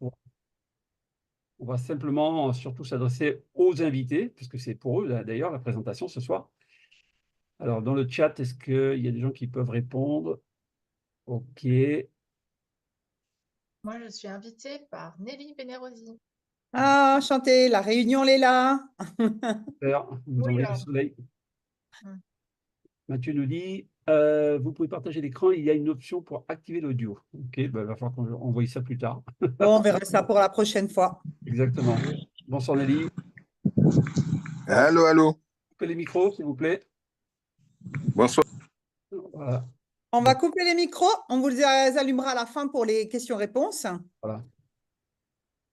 on va simplement surtout s'adresser aux invités, puisque c'est pour eux d'ailleurs la présentation ce soir. Alors, dans le chat, est-ce qu'il y a des gens qui peuvent répondre? OK. Moi, je suis invitée par Nelly Bénérosi. Ah, enchanté, la réunion, elle est là. Super, vous Oui, envoyez le alors. soleil. Hum. Mathieu nous dit, vous pouvez partager l'écran, il y a une option pour activer l'audio. OK, il va falloir qu'on envoie ça plus tard. Bon, on verra ça pour la prochaine fois. Exactement. Bonsoir Nelly. Allô, allô. Coupez les micros, s'il vous plaît. Bonsoir. Voilà. On va couper les micros, on vous les allumera à la fin pour les questions-réponses. Voilà.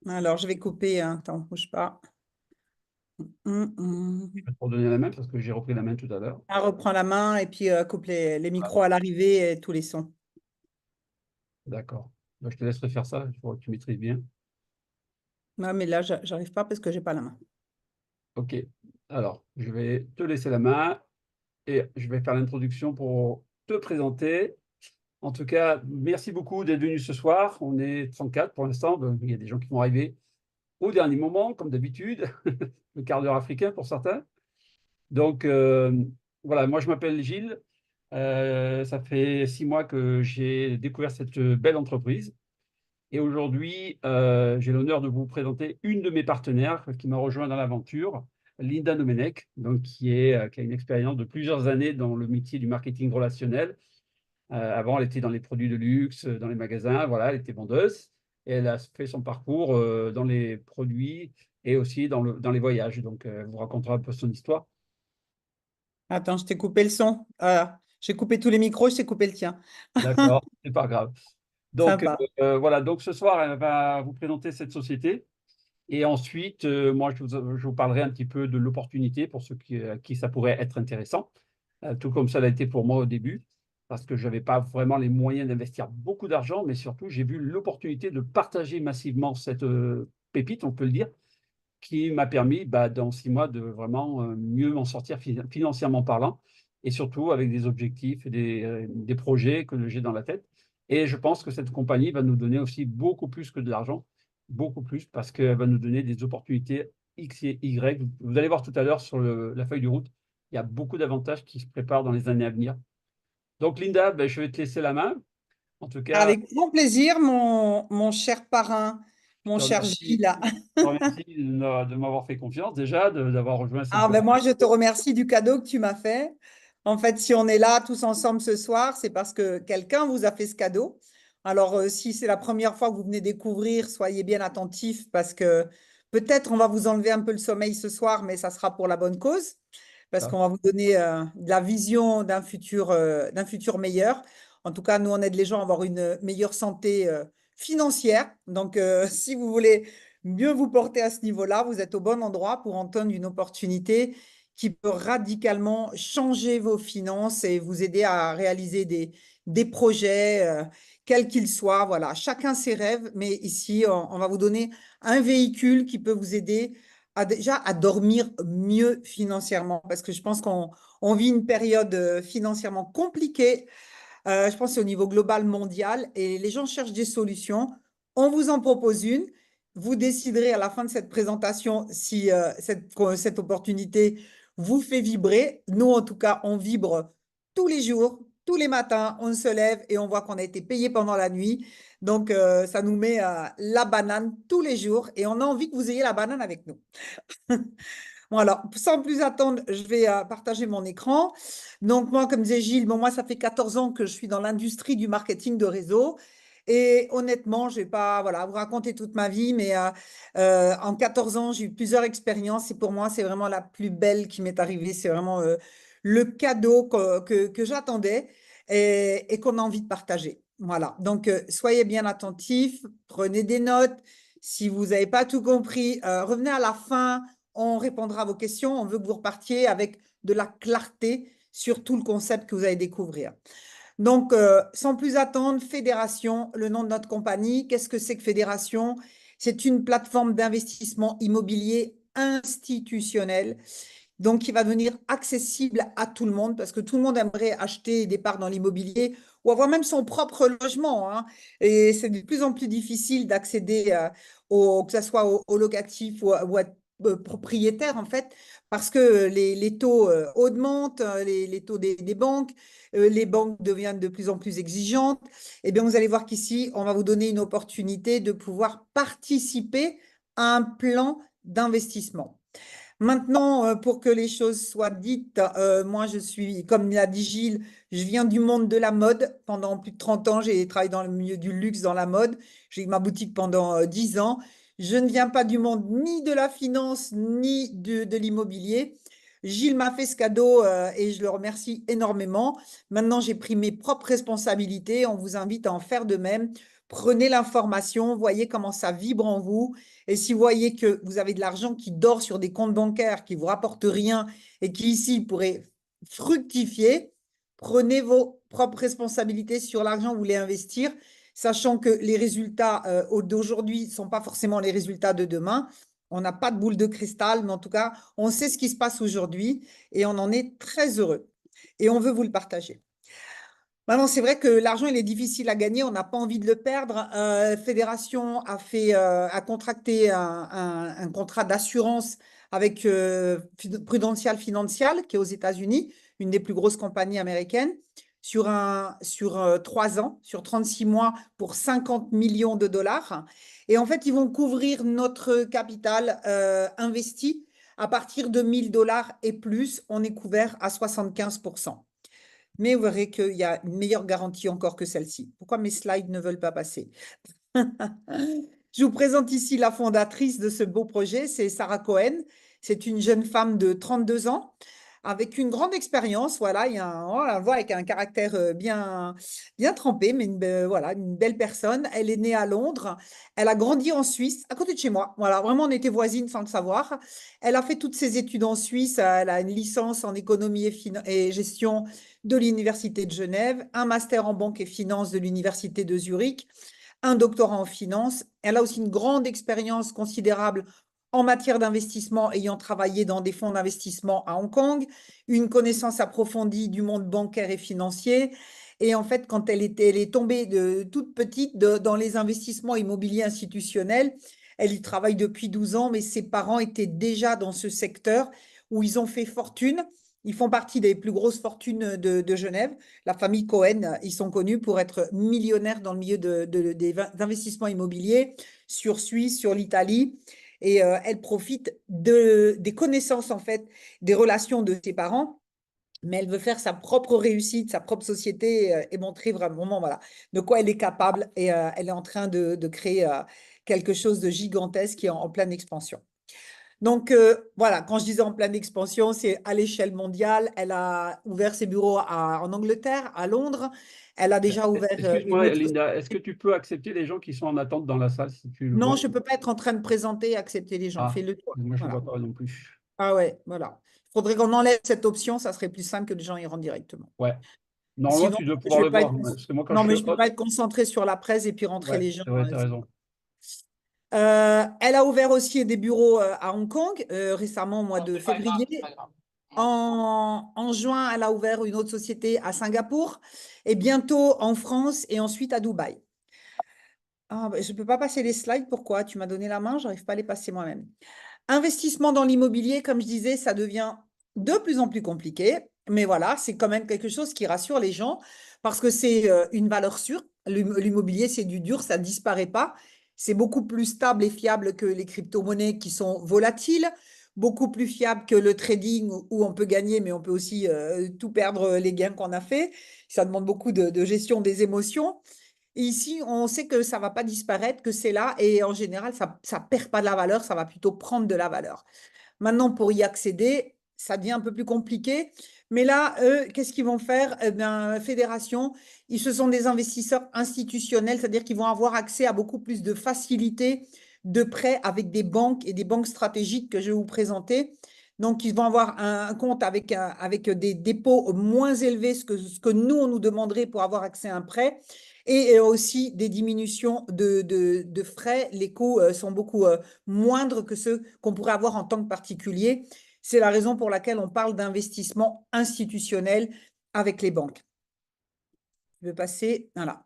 Alors, je vais couper, hein. Attends, bouge pas. Je vais te redonner la main parce que j'ai repris la main tout à l'heure. On reprend la main et puis coupe les micros à l'arrivée et tous les sons. D'accord. Bah, je te laisserai faire ça, il faut que tu maîtrises bien. Non, mais là, j'arrive pas parce que j'ai pas la main. OK. Alors, je vais te laisser la main et je vais faire l'introduction pour te présenter. En tout cas, merci beaucoup d'être venu ce soir. On est 34 pour l'instant. Donc, il y a des gens qui vont arriver au dernier moment, comme d'habitude, le quart d'heure africain pour certains. Donc, voilà, moi je m'appelle Gilles. Ça fait 6 mois que j'ai découvert cette belle entreprise. Et aujourd'hui, j'ai l'honneur de vous présenter une de mes partenaires qui m'a rejoint dans l'aventure, Linda Domenech, donc qui a une expérience de plusieurs années dans le métier du marketing relationnel. Avant, elle était dans les produits de luxe, dans les magasins, voilà, elle était vendeuse. Et elle a fait son parcours dans les produits et aussi dans les voyages. Donc, elle vous racontera un peu son histoire. Attends, je t'ai coupé le son. J'ai coupé tous les micros, je t'ai coupé le tien. D'accord, c'est pas grave. Donc, Sympa. voilà, donc ce soir, elle va vous présenter cette société. Et ensuite, moi, je vous parlerai un petit peu de l'opportunité pour ceux à qui ça pourrait être intéressant, tout comme ça l'a été pour moi au début, parce que je n'avais pas vraiment les moyens d'investir beaucoup d'argent, mais surtout, j'ai vu l'opportunité de partager massivement cette pépite, on peut le dire, qui m'a permis, dans 6 mois, de vraiment mieux m'en sortir financièrement parlant, et surtout avec des objectifs et des projets que j'ai dans la tête. Et je pense que cette compagnie va nous donner aussi beaucoup plus que de l'argent, beaucoup plus, parce qu'elle va nous donner des opportunités X et Y. Vous allez voir tout à l'heure sur la feuille de route, il y a beaucoup d'avantages qui se préparent dans les années à venir. Donc Linda, je vais te laisser la main. En tout cas, Avec grand plaisir, mon cher parrain, je mon te cher remercie, Gilles. je te remercie de m'avoir fait confiance déjà, d'avoir rejoint cette Ah, ben moi, je te remercie du cadeau que tu m'as fait. En fait, si on est là tous ensemble ce soir, c'est parce que quelqu'un vous a fait ce cadeau. Alors, si c'est la première fois que vous venez découvrir, soyez bien attentifs parce que peut-être on va vous enlever un peu le sommeil ce soir, mais ça sera pour la bonne cause, parce qu'on va vous donner de la vision d'un futur meilleur. En tout cas, nous, on aide les gens à avoir une meilleure santé financière. Donc, si vous voulez mieux vous porter à ce niveau-là, vous êtes au bon endroit pour entendre une opportunité qui peut radicalement changer vos finances et vous aider à réaliser des projets, quels qu'ils soient. Voilà, chacun ses rêves, mais ici, on va vous donner un véhicule qui peut vous aider déjà à dormir mieux financièrement, parce que je pense qu'on vit une période financièrement compliquée. Je pense que c'est au niveau global mondial et les gens cherchent des solutions. On vous en propose une. Vous déciderez à la fin de cette présentation si cette opportunité vous fait vibrer. Nous, en tout cas, on vibre tous les jours, tous les matins. On se lève et on voit qu'on a été payé pendant la nuit. Donc, ça nous met la banane tous les jours et on a envie que vous ayez la banane avec nous. Voilà, sans plus attendre, je vais partager mon écran. Donc, moi, comme disait Gilles, bon, moi, ça fait 14 ans que je suis dans l'industrie du marketing de réseau. Et honnêtement, je ne vais pas vous raconter toute ma vie, mais en 14 ans, j'ai eu plusieurs expériences. Et pour moi, c'est vraiment la plus belle qui m'est arrivée. C'est vraiment le cadeau que j'attendais et qu'on a envie de partager. Voilà, donc soyez bien attentifs, prenez des notes. Si vous n'avez pas tout compris, revenez à la fin. On répondra à vos questions. On veut que vous repartiez avec de la clarté sur tout le concept que vous allez découvrir. Donc, sans plus attendre, Fédération, le nom de notre compagnie. Qu'est-ce que c'est que Fédération? C'est une plateforme d'investissement immobilier institutionnel Donc, il va devenir accessible à tout le monde parce que tout le monde aimerait acheter des parts dans l'immobilier ou avoir même son propre logement, hein. Et c'est de plus en plus difficile d'accéder que ce soit au locatif ou à propriétaire, en fait, parce que les taux augmentent, les taux des banques, les banques deviennent de plus en plus exigeantes. Eh bien, vous allez voir qu'ici, on va vous donner une opportunité de pouvoir participer à un plan d'investissement. Maintenant, pour que les choses soient dites, moi, je suis, comme l'a dit Gilles, je viens du monde de la mode. Pendant plus de 30 ans, j'ai travaillé dans le milieu du luxe, dans la mode. J'ai eu ma boutique pendant 10 ans. Je ne viens pas du monde ni de la finance, ni de l'immobilier. Gilles m'a fait ce cadeau et je le remercie énormément. Maintenant, j'ai pris mes propres responsabilités. On vous invite à en faire de même. Prenez l'information, voyez comment ça vibre en vous. Et si vous voyez que vous avez de l'argent qui dort sur des comptes bancaires qui ne vous rapportent rien et qui ici pourrait fructifier, prenez vos propres responsabilités sur l'argent que vous voulez investir, sachant que les résultats d'aujourd'hui ne sont pas forcément les résultats de demain. On n'a pas de boule de cristal, mais en tout cas, on sait ce qui se passe aujourd'hui et on en est très heureux. Et on veut vous le partager. Maintenant, c'est vrai que l'argent, il est difficile à gagner, on n'a pas envie de le perdre. Fédération a contracté un contrat d'assurance avec Prudential Financial, qui est aux États-Unis, une des plus grosses compagnies américaines, sur 3 ans, sur 36 mois, pour 50 millions de dollars. Et en fait, ils vont couvrir notre capital investi à partir de 1 000 dollars et plus. On est couvert à 75%. Mais vous verrez qu'il y a une meilleure garantie encore que celle-ci. Pourquoi mes slides ne veulent pas passer? Je vous présente ici la fondatrice de ce beau projet, c'est Sarah Cohen. C'est une jeune femme de 32 ans avec une grande expérience. Voilà, on la voit avec un caractère bien trempé, mais voilà, une belle personne. Elle est née à Londres. Elle a grandi en Suisse, à côté de chez moi. Voilà, vraiment, on était voisines sans le savoir. Elle a fait toutes ses études en Suisse. Elle a une licence en économie et gestion de l'Université de Genève, un master en banque et finance de l'Université de Zurich, un doctorat en finance. Elle a aussi une grande expérience considérable en matière d'investissement, ayant travaillé dans des fonds d'investissement à Hong Kong, une connaissance approfondie du monde bancaire et financier. Et en fait, quand elle est tombée de toute petite dans les investissements immobiliers institutionnels, elle y travaille depuis 12 ans, mais ses parents étaient déjà dans ce secteur où ils ont fait fortune. Ils font partie des plus grosses fortunes de Genève. La famille Cohen, ils sont connus pour être millionnaires dans le milieu des investissements immobiliers sur Suisse, sur l'Italie. Et elle profite des connaissances, en fait, des relations de ses parents. Mais elle veut faire sa propre réussite, sa propre société et montrer vraiment voilà, de quoi elle est capable. Et elle est en train de créer quelque chose de gigantesque qui est en pleine expansion. Donc, voilà, quand je disais en pleine expansion, c'est à l'échelle mondiale. Elle a ouvert ses bureaux en Angleterre, à Londres. Elle a déjà ouvert une Excuse-moi, autre... Linda, est-ce que tu peux accepter les gens qui sont en attente dans la salle si tu le Non, vois? je ne peux pas être en train de présenter et accepter les gens. Ah, Fais-le toi. moi je ne Voilà. vois pas non plus. Ah ouais, voilà. Il faudrait qu'on enlève cette option. Ça serait plus simple que les gens y rentrent directement. Ouais. Normalement, Sinon, tu dois je pouvoir vais le pas voir. être... Parce que moi, quand Non, je mais fais je ne peux hop, pas être concentrée sur la presse et puis rentrer ouais, les gens. c'est vrai, tu as raison. Elle a ouvert aussi des bureaux à Hong Kong récemment, au mois de février. En juin, elle a ouvert une autre société à Singapour et bientôt en France et ensuite à Dubaï. Ah, je ne peux pas passer les slides. Pourquoi? Tu m'as donné la main, je n'arrive pas à les passer moi-même. Investissement dans l'immobilier, comme je disais, ça devient de plus en plus compliqué. Mais voilà, c'est quand même quelque chose qui rassure les gens parce que c'est une valeur sûre. L'immobilier, c'est du dur, ça ne disparaît pas. C'est beaucoup plus stable et fiable que les crypto-monnaies qui sont volatiles, beaucoup plus fiable que le trading où on peut gagner, mais on peut aussi tout perdre les gains qu'on a fait. Ça demande beaucoup de gestion des émotions. Et ici, on sait que ça ne va pas disparaître, que c'est là, et en général, ça ne perd pas de la valeur, ça va plutôt prendre de la valeur. Maintenant, pour y accéder, ça devient un peu plus compliqué. Mais là, eux, qu'est-ce qu'ils vont faire? Eh bien, fédération, ce sont des investisseurs institutionnels, c'est-à-dire qu'ils vont avoir accès à beaucoup plus de facilité de prêts avec des banques et des banques stratégiques que je vais vous présenter. Donc, ils vont avoir un compte avec des dépôts moins élevés ce que nous, on nous demanderait pour avoir accès à un prêt. Et aussi des diminutions de frais. Les coûts sont beaucoup moindres que ceux qu'on pourrait avoir en tant que particulier. C'est la raison pour laquelle on parle d'investissement institutionnel avec les banques. Je vais passer, voilà.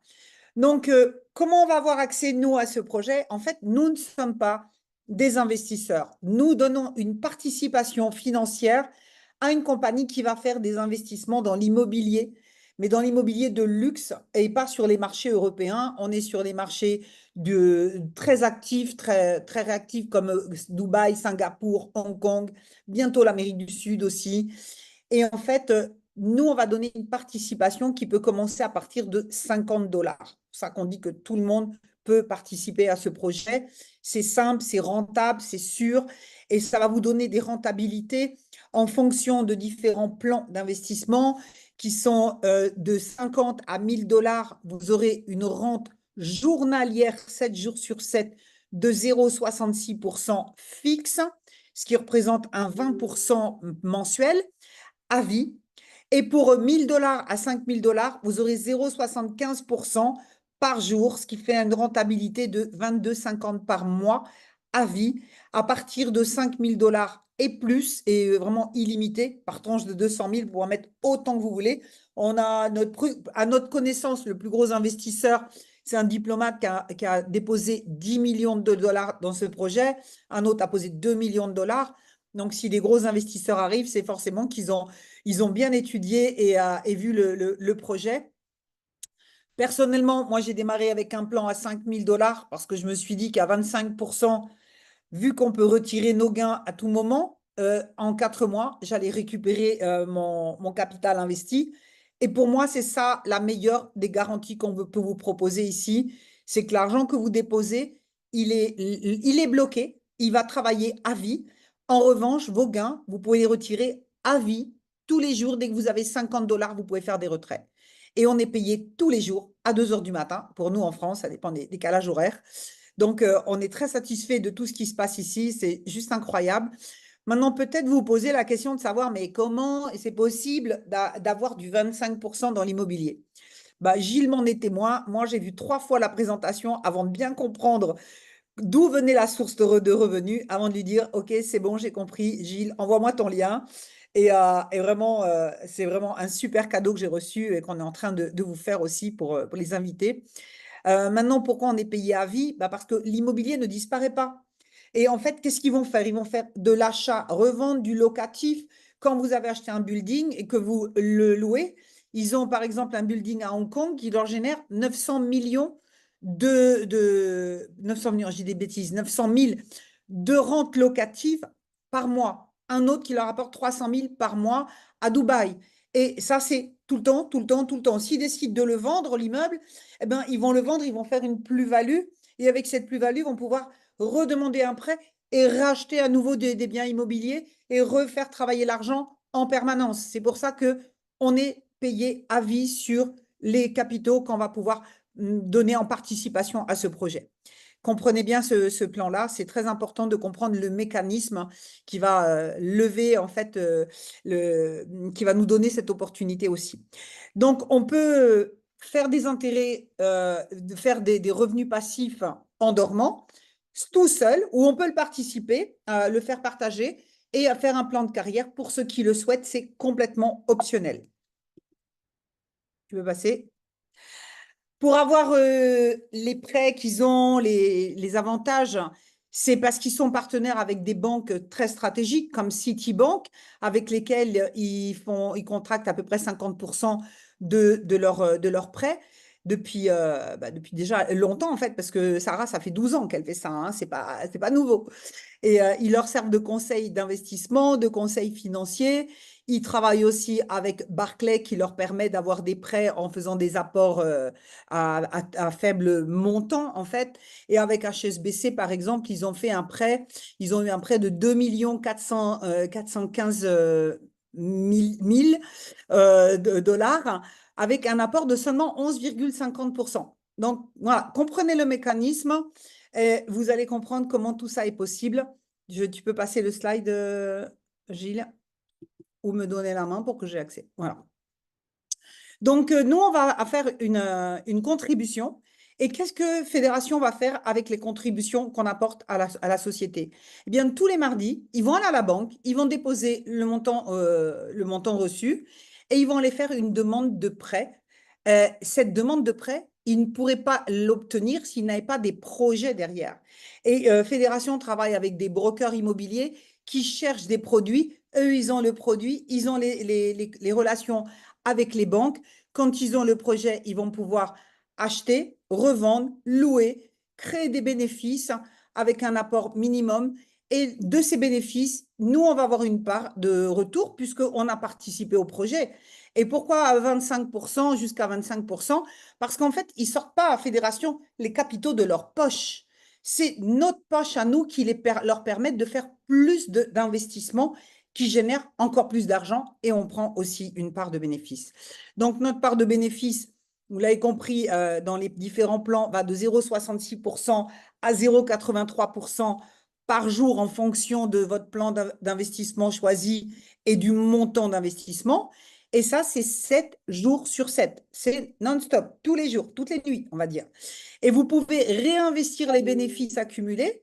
Donc, comment on va avoir accès, nous, à ce projet? En fait, nous ne sommes pas des investisseurs. Nous donnons une participation financière à une compagnie qui va faire des investissements dans l'immobilier, mais dans l'immobilier de luxe et pas sur les marchés européens. On est sur des marchés très actifs, très réactifs comme Dubaï, Singapour, Hong Kong, bientôt l'Amérique du Sud aussi. Et en fait, nous, on va donner une participation qui peut commencer à partir de 50 $. C'est ça qu'on dit que tout le monde peut participer à ce projet. C'est simple, c'est rentable, c'est sûr, et ça va vous donner des rentabilités en fonction de différents plans d'investissement qui sont de 50 à 1000 $. Vous aurez une rente journalière, 7 jours sur 7, de 0,66% fixe, ce qui représente un 20% mensuel à vie. Et pour 1000 $ à 5000 $, vous aurez 0,75% par jour, ce qui fait une rentabilité de 22,50 par mois à vie. À partir de 5000 $ et plus, et vraiment illimité, par tranche de 200 000, vous pouvez en mettre autant que vous voulez. On a à notre connaissance, le plus gros investisseur, c'est un diplomate qui a déposé 10 millions de dollars dans ce projet. Un autre a posé 2 millions de dollars. Donc, si des gros investisseurs arrivent, c'est forcément qu'ils ont bien étudié et vu le projet. Personnellement, moi, j'ai démarré avec un plan à 5000 $ parce que je me suis dit qu'à 25%, vu qu'on peut retirer nos gains à tout moment, en 4 mois, j'allais récupérer mon capital investi. Et pour moi, c'est ça la meilleure des garanties qu'on peut vous proposer ici. C'est que l'argent que vous déposez, il est bloqué, il va travailler à vie. En revanche, vos gains, vous pouvez les retirer à vie tous les jours. Dès que vous avez 50 $, vous pouvez faire des retraits. Et on est payé tous les jours à 2 h du matin. Pour nous, en France, ça dépend des décalages horaires. Donc, on est très satisfait de tout ce qui se passe ici. C'est juste incroyable. Maintenant, peut-être vous posez la question de savoir, mais comment c'est possible d'avoir du 25% dans l'immobilier? Bah, Gilles m'en est témoin. Moi, j'ai vu 3 fois la présentation avant de bien comprendre d'où venait la source de revenus, avant de lui dire, OK, c'est bon, j'ai compris. Gilles, envoie-moi ton lien. Et vraiment, c'est vraiment un super cadeau que j'ai reçu et qu'on est en train de vous faire aussi pour les invités. Maintenant, pourquoi on est payé à vie? Bah parce que l'immobilier ne disparaît pas. Et en fait, qu'est-ce qu'ils vont faire? Ils vont faire de l'achat, revendre du locatif. Quand vous avez acheté un building et que vous le louez, ils ont par exemple un building à Hong Kong qui leur génère 900 millions 900 millions, je dis des bêtises, 900 000 de rentes locatives par mois. Un autre qui leur apporte 300 000 par mois à Dubaï. Et ça, c'est tout le temps, tout le temps, tout le temps. S'ils décident de le vendre, l'immeuble, eh ben, ils vont le vendre, ils vont faire une plus-value. Et avec cette plus-value, ils vont pouvoir redemander un prêt et racheter à nouveau des biens immobiliers et refaire travailler l'argent en permanence. C'est pour ça qu'on est payé à vie sur les capitaux qu'on va pouvoir donner en participation à ce projet. Comprenez bien ce plan-là, c'est très important de comprendre le mécanisme qui va lever, en fait, qui va nous donner cette opportunité aussi. Donc, on peut faire des intérêts, faire des revenus passifs en dormant, tout seul, ou on peut le participer, le faire partager et faire un plan de carrière. Pour ceux qui le souhaitent, c'est complètement optionnel. Tu veux passer? Pour avoir les prêts qu'ils ont, les avantages, c'est parce qu'ils sont partenaires avec des banques très stratégiques comme Citibank, avec lesquelles ils contractent à peu près 50% de leurs prêts depuis déjà longtemps, en fait, parce que Sarah, ça fait 12 ans qu'elle fait ça, hein, c'est pas nouveau. Et ils leur servent de conseil d'investissement, de conseil financier. Ils travaillent aussi avec Barclays qui leur permet d'avoir des prêts en faisant des apports à faible montant, en fait. Et avec HSBC, par exemple, ils ont eu un prêt de 2 415 000 dollars avec un apport de seulement 11,50%. Donc, voilà, comprenez le mécanisme. Et vous allez comprendre comment tout ça est possible. Tu peux passer le slide, Gilles, ou me donner la main pour que j'ai accès. Voilà. Donc, nous, on va faire une contribution Et qu'est-ce que Fédération va faire avec les contributions qu'on apporte à la société? Eh bien, tous les mardis, ils vont aller à la banque, ils vont déposer le montant reçu et ils vont aller faire une demande de prêt. Cette demande de prêt, ils ne pourraient pas l'obtenir s'ils n'avaient pas des projets derrière. Et Fédération travaille avec des brokers immobiliers qui cherchent des produits. Eux, ils ont le produit, ils ont les relations avec les banques. Quand ils ont le projet, ils vont pouvoir acheter, revendre, louer, créer des bénéfices avec un apport minimum. Et de ces bénéfices, nous, on va avoir une part de retour puisqu'on a participé au projet. Et pourquoi à 25%, jusqu'à 25%? Parce qu'en fait, ils ne sortent pas à Fédération les capitaux de leur poche. C'est notre poche à nous qui leur permettent de faire plus d'investissements qui génèrent encore plus d'argent et on prend aussi une part de bénéfice. Donc, notre part de bénéfice, vous l'avez compris, dans les différents plans, va de 0,66% à 0,83% par jour en fonction de votre plan d'investissement choisi et du montant d'investissement. Et ça, c'est 7 jours sur 7. C'est non-stop, tous les jours, toutes les nuits, on va dire. Et vous pouvez réinvestir les bénéfices accumulés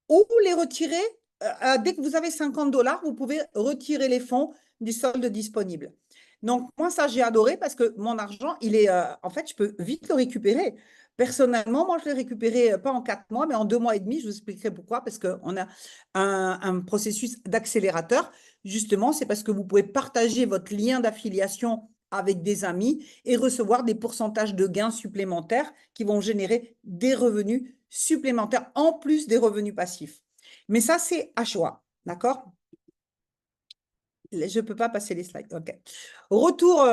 ou les retirer. Dès que vous avez 50 $, vous pouvez retirer les fonds du solde disponible. Donc, moi, ça, j'ai adoré parce que mon argent, en fait, je peux vite le récupérer. Personnellement, moi, je l'ai récupéré pas en 4 mois, mais en 2 mois et demi. Je vous expliquerai pourquoi, parce qu'on a un processus d'accélérateur. Justement, c'est parce que vous pouvez partager votre lien d'affiliation avec des amis et recevoir des pourcentages de gains supplémentaires qui vont générer des revenus supplémentaires en plus des revenus passifs. Mais ça, c'est à choix, d'accord? Je ne peux pas passer les slides. OK. Retour,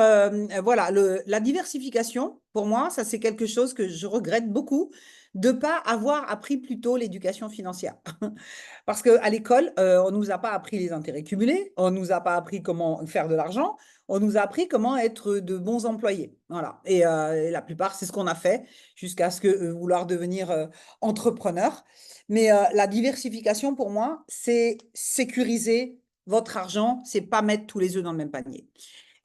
voilà, la diversification, pour moi, ça, c'est quelque chose que je regrette beaucoup de ne pas avoir appris plus tôt l'éducation financière. Parce qu'à l'école, on ne nous a pas appris les intérêts cumulés, on ne nous a pas appris comment faire de l'argent, on nous a appris comment être de bons employés. Voilà. Et la plupart, c'est ce qu'on a fait jusqu'à ce que vouloir devenir entrepreneur. Mais la diversification, pour moi, c'est sécuriser votre argent, c'est pas mettre tous les œufs dans le même panier.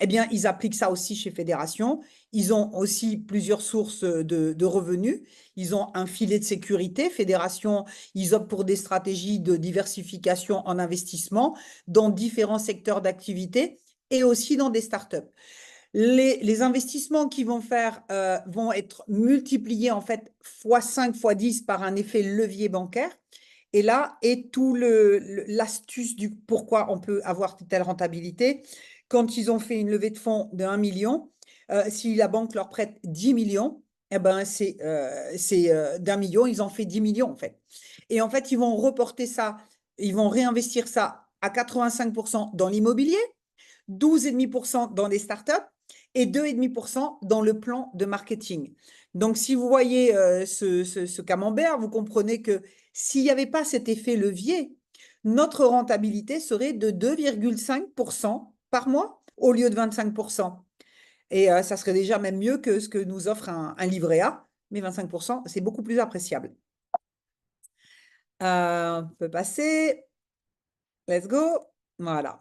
Eh bien, ils appliquent ça aussi chez Fédération. Ils ont aussi plusieurs sources de revenus. Ils ont un filet de sécurité. Fédération, ils optent pour des stratégies de diversification en investissement dans différents secteurs d'activité et aussi dans des startups. Les investissements qu'ils vont faire vont être multipliés en fait x5, x10 par un effet levier bancaire. Et là est tout l'astuce du pourquoi on peut avoir telle rentabilité. Quand ils ont fait une levée de fonds de 1 million, si la banque leur prête 10 millions, eh ben c'est d'1 million, ils ont fait 10 millions en fait. Et en fait, ils vont reporter ça, ils vont réinvestir ça à 85% dans l'immobilier, 12,5% dans les startups et 2,5% dans le plan de marketing. Donc, si vous voyez ce camembert, vous comprenez que s'il n'y avait pas cet effet levier, notre rentabilité serait de 2,5% par mois au lieu de 25%. Et ça serait déjà même mieux que ce que nous offre un livret A, mais 25%, c'est beaucoup plus appréciable. On peut passer. Let's go. Voilà.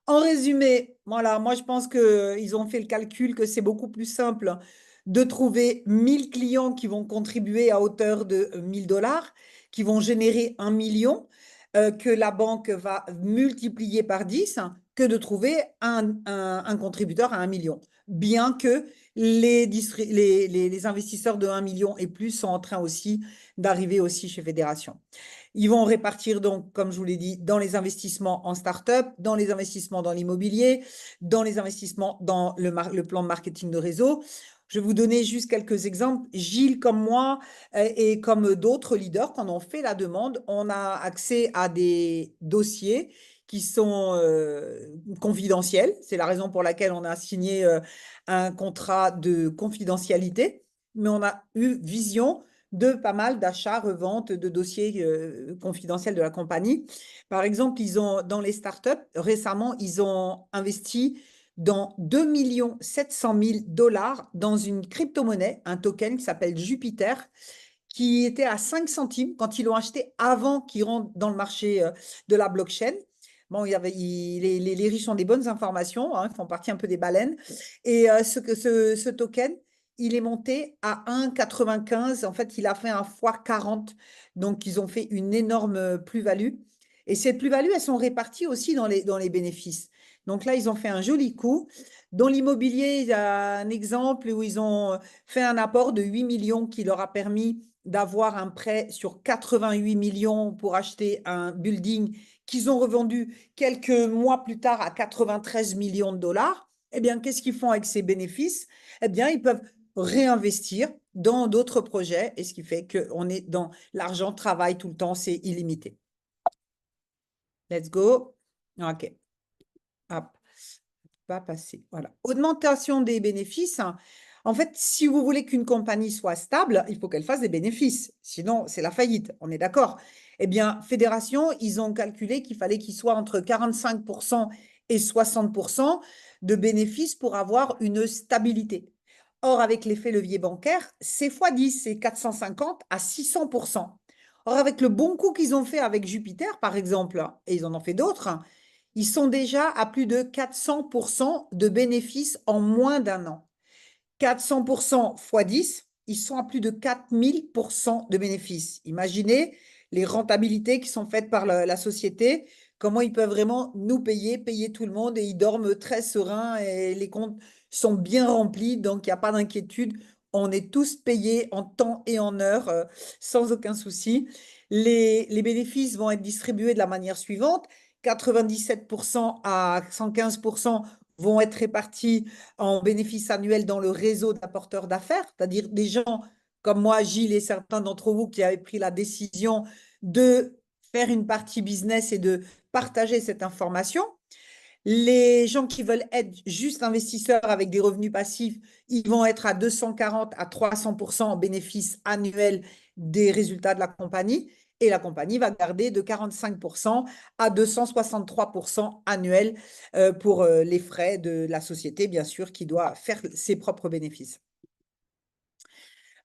En résumé, voilà, moi je pense qu'ils ont fait le calcul que c'est beaucoup plus simple de trouver 1000 clients qui vont contribuer à hauteur de 1000 $, qui vont générer 1 million, que la banque va multiplier par 10, que de trouver un contributeur à 1 million. Bien que les investisseurs de 1 million et plus sont en train aussi d'arriver aussi chez Fédération. Ils vont répartir donc, comme je vous l'ai dit, dans les investissements en start-up, dans les investissements dans l'immobilier, dans les investissements dans le plan de marketing de réseau. Je vais vous donner juste quelques exemples. Gilles, comme moi, et comme d'autres leaders, quand on fait la demande, on a accès à des dossiers qui sont confidentiels. C'est la raison pour laquelle on a signé un contrat de confidentialité, mais on a eu vision de pas mal d'achats, reventes, de dossiers confidentiels de la compagnie. Par exemple, dans les startups, récemment, ils ont investi dans 2 700 000 $ dans une crypto-monnaie, un token qui s'appelle Jupiter, qui était à 5 centimes quand ils l'ont acheté avant qu'ils rentrent dans le marché de la blockchain. Bon, les riches ont des bonnes informations, hein, ils font partie un peu des baleines. Et ce token, il est monté à 1,95. En fait, il a fait un fois 40. Donc, ils ont fait une énorme plus-value. Et ces plus-values, elles sont réparties aussi dans les bénéfices. Donc là, ils ont fait un joli coup. Dans l'immobilier, il y a un exemple où ils ont fait un apport de 8 millions qui leur a permis d'avoir un prêt sur 88 millions pour acheter un building qu'ils ont revendu quelques mois plus tard à 93 millions de dollars. Eh bien, qu'est-ce qu'ils font avec ces bénéfices? Eh bien, ils peuvent réinvestir dans d'autres projets et ce qui fait qu'on est dans l'argent, travail tout le temps, c'est illimité. Let's go. OK. Hop. Pas passer. Voilà. Augmentation des bénéfices. En fait, si vous voulez qu'une compagnie soit stable, il faut qu'elle fasse des bénéfices. Sinon, c'est la faillite. On est d'accord? Eh bien, Fédération, ils ont calculé qu'il fallait qu'il soit entre 45% et 60% de bénéfices pour avoir une stabilité. Or, avec l'effet levier bancaire, c'est x10, c'est 450 à 600%. Or, avec le bon coup qu'ils ont fait avec Jupiter, par exemple, et ils en ont fait d'autres, ils sont déjà à plus de 400% de bénéfices en moins d'un an. 400% x 10, ils sont à plus de 4000% de bénéfices. Imaginez les rentabilités qui sont faites par la société, comment ils peuvent vraiment nous payer, payer tout le monde et ils dorment très sereins et les comptes sont bien remplis, donc il n'y a pas d'inquiétude. On est tous payés en temps et en heure sans aucun souci. Les bénéfices vont être distribués de la manière suivante. 97% à 115% vont être répartis en bénéfices annuels dans le réseau d'apporteurs d'affaires, c'est-à-dire des gens comme moi, Gilles et certains d'entre vous qui avaient pris la décision de faire une partie business et de partager cette information. Les gens qui veulent être juste investisseurs avec des revenus passifs, ils vont être à 240 à 300% en bénéfices annuels des résultats de la compagnie. Et la compagnie va garder de 45% à 263% annuels pour les frais de la société, bien sûr, qui doit faire ses propres bénéfices.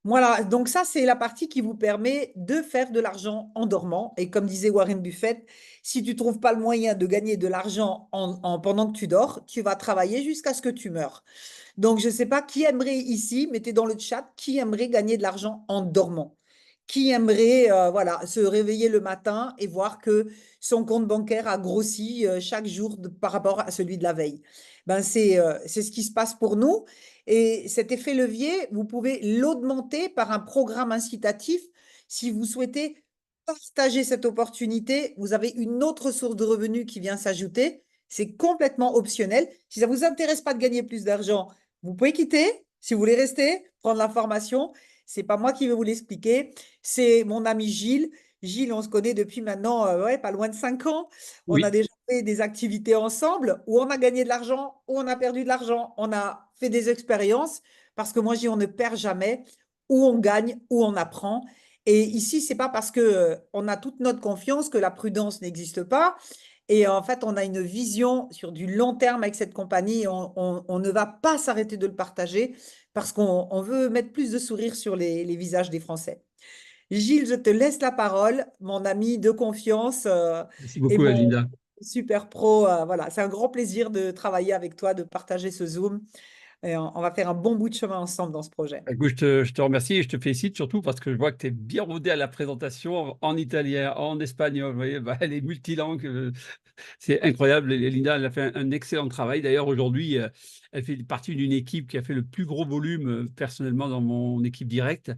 Voilà, donc ça, c'est la partie qui vous permet de faire de l'argent en dormant. Et comme disait Warren Buffett, si tu ne trouves pas le moyen de gagner de l'argent pendant que tu dors, tu vas travailler jusqu'à ce que tu meurs. Donc, je ne sais pas qui aimerait ici, mettez dans le chat, qui aimerait gagner de l'argent en dormant. Qui aimerait voilà, se réveiller le matin et voir que son compte bancaire a grossi chaque jour par rapport à celui de la veille. Ben, c'est ce qui se passe pour nous. Et cet effet levier, vous pouvez l'augmenter par un programme incitatif. Si vous souhaitez partager cette opportunité, vous avez une autre source de revenus qui vient s'ajouter. C'est complètement optionnel. Si ça ne vous intéresse pas de gagner plus d'argent, vous pouvez quitter. Si vous voulez rester, prendre l'information, ce n'est pas moi qui vais vous l'expliquer. C'est mon ami Gilles. Gilles, on se connaît depuis maintenant ouais, pas loin de 5 ans. On a Oui. déjà fait des activités ensemble où on a gagné de l'argent, où on a perdu de l'argent. On a fait des expériences parce que moi, je dis on ne perd jamais, où on gagne, où on apprend. Et ici, ce n'est pas parce qu'on a toute notre confiance que la prudence n'existe pas. Et en fait, on a une vision sur du long terme avec cette compagnie. On ne va pas s'arrêter de le partager parce qu'on veut mettre plus de sourires sur les visages des Français. Gilles, je te laisse la parole, mon ami de confiance Merci et beaucoup, mon Alinda. super pro. Voilà, c'est un grand plaisir de travailler avec toi, de partager ce Zoom. Et on va faire un bon bout de chemin ensemble dans ce projet. Écoute, je te remercie et je te félicite surtout parce que je vois que tu es bien rodé à la présentation en italien, en espagnol. Vous voyez, bah, elle est multilingue. C'est incroyable. Et Linda, elle a fait un excellent travail. D'ailleurs, aujourd'hui, elle fait partie d'une équipe qui a fait le plus gros volume personnellement dans mon équipe directe.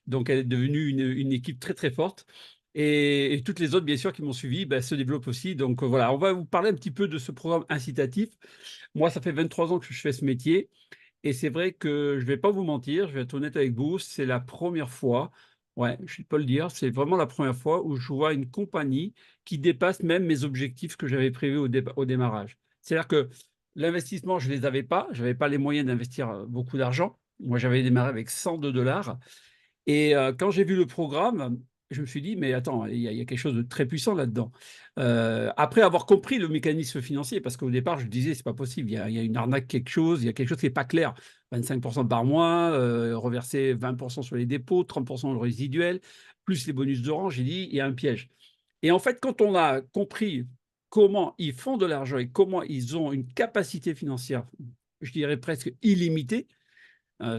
Donc, elle est devenue une équipe très, très forte. Et toutes les autres, bien sûr, qui m'ont suivi, bah, se développent aussi. Donc, voilà, on va vous parler un petit peu de ce programme incitatif. Moi, ça fait 23 ans que je fais ce métier. Et c'est vrai que je ne vais pas vous mentir, je vais être honnête avec vous, c'est la première fois, ouais, je peux le dire, c'est vraiment la première fois où je vois une compagnie qui dépasse même mes objectifs que j'avais prévus au démarrage. C'est-à-dire que l'investissement, je ne les avais pas, je n'avais pas les moyens d'investir beaucoup d'argent. Moi, j'avais démarré avec 102 dollars. Et quand j'ai vu le programme, je me suis dit, mais attends, il y a quelque chose de très puissant là-dedans. Après avoir compris le mécanisme financier, parce qu'au départ, je disais, c'est pas possible, il y a une arnaque, quelque chose, il y a quelque chose qui n'est pas clair. 25% par mois, reverser 20% sur les dépôts, 30% le résiduel, plus les bonus d'orange, j'ai dit, il y a un piège. Et en fait, quand on a compris comment ils font de l'argent et comment ils ont une capacité financière, je dirais presque illimitée,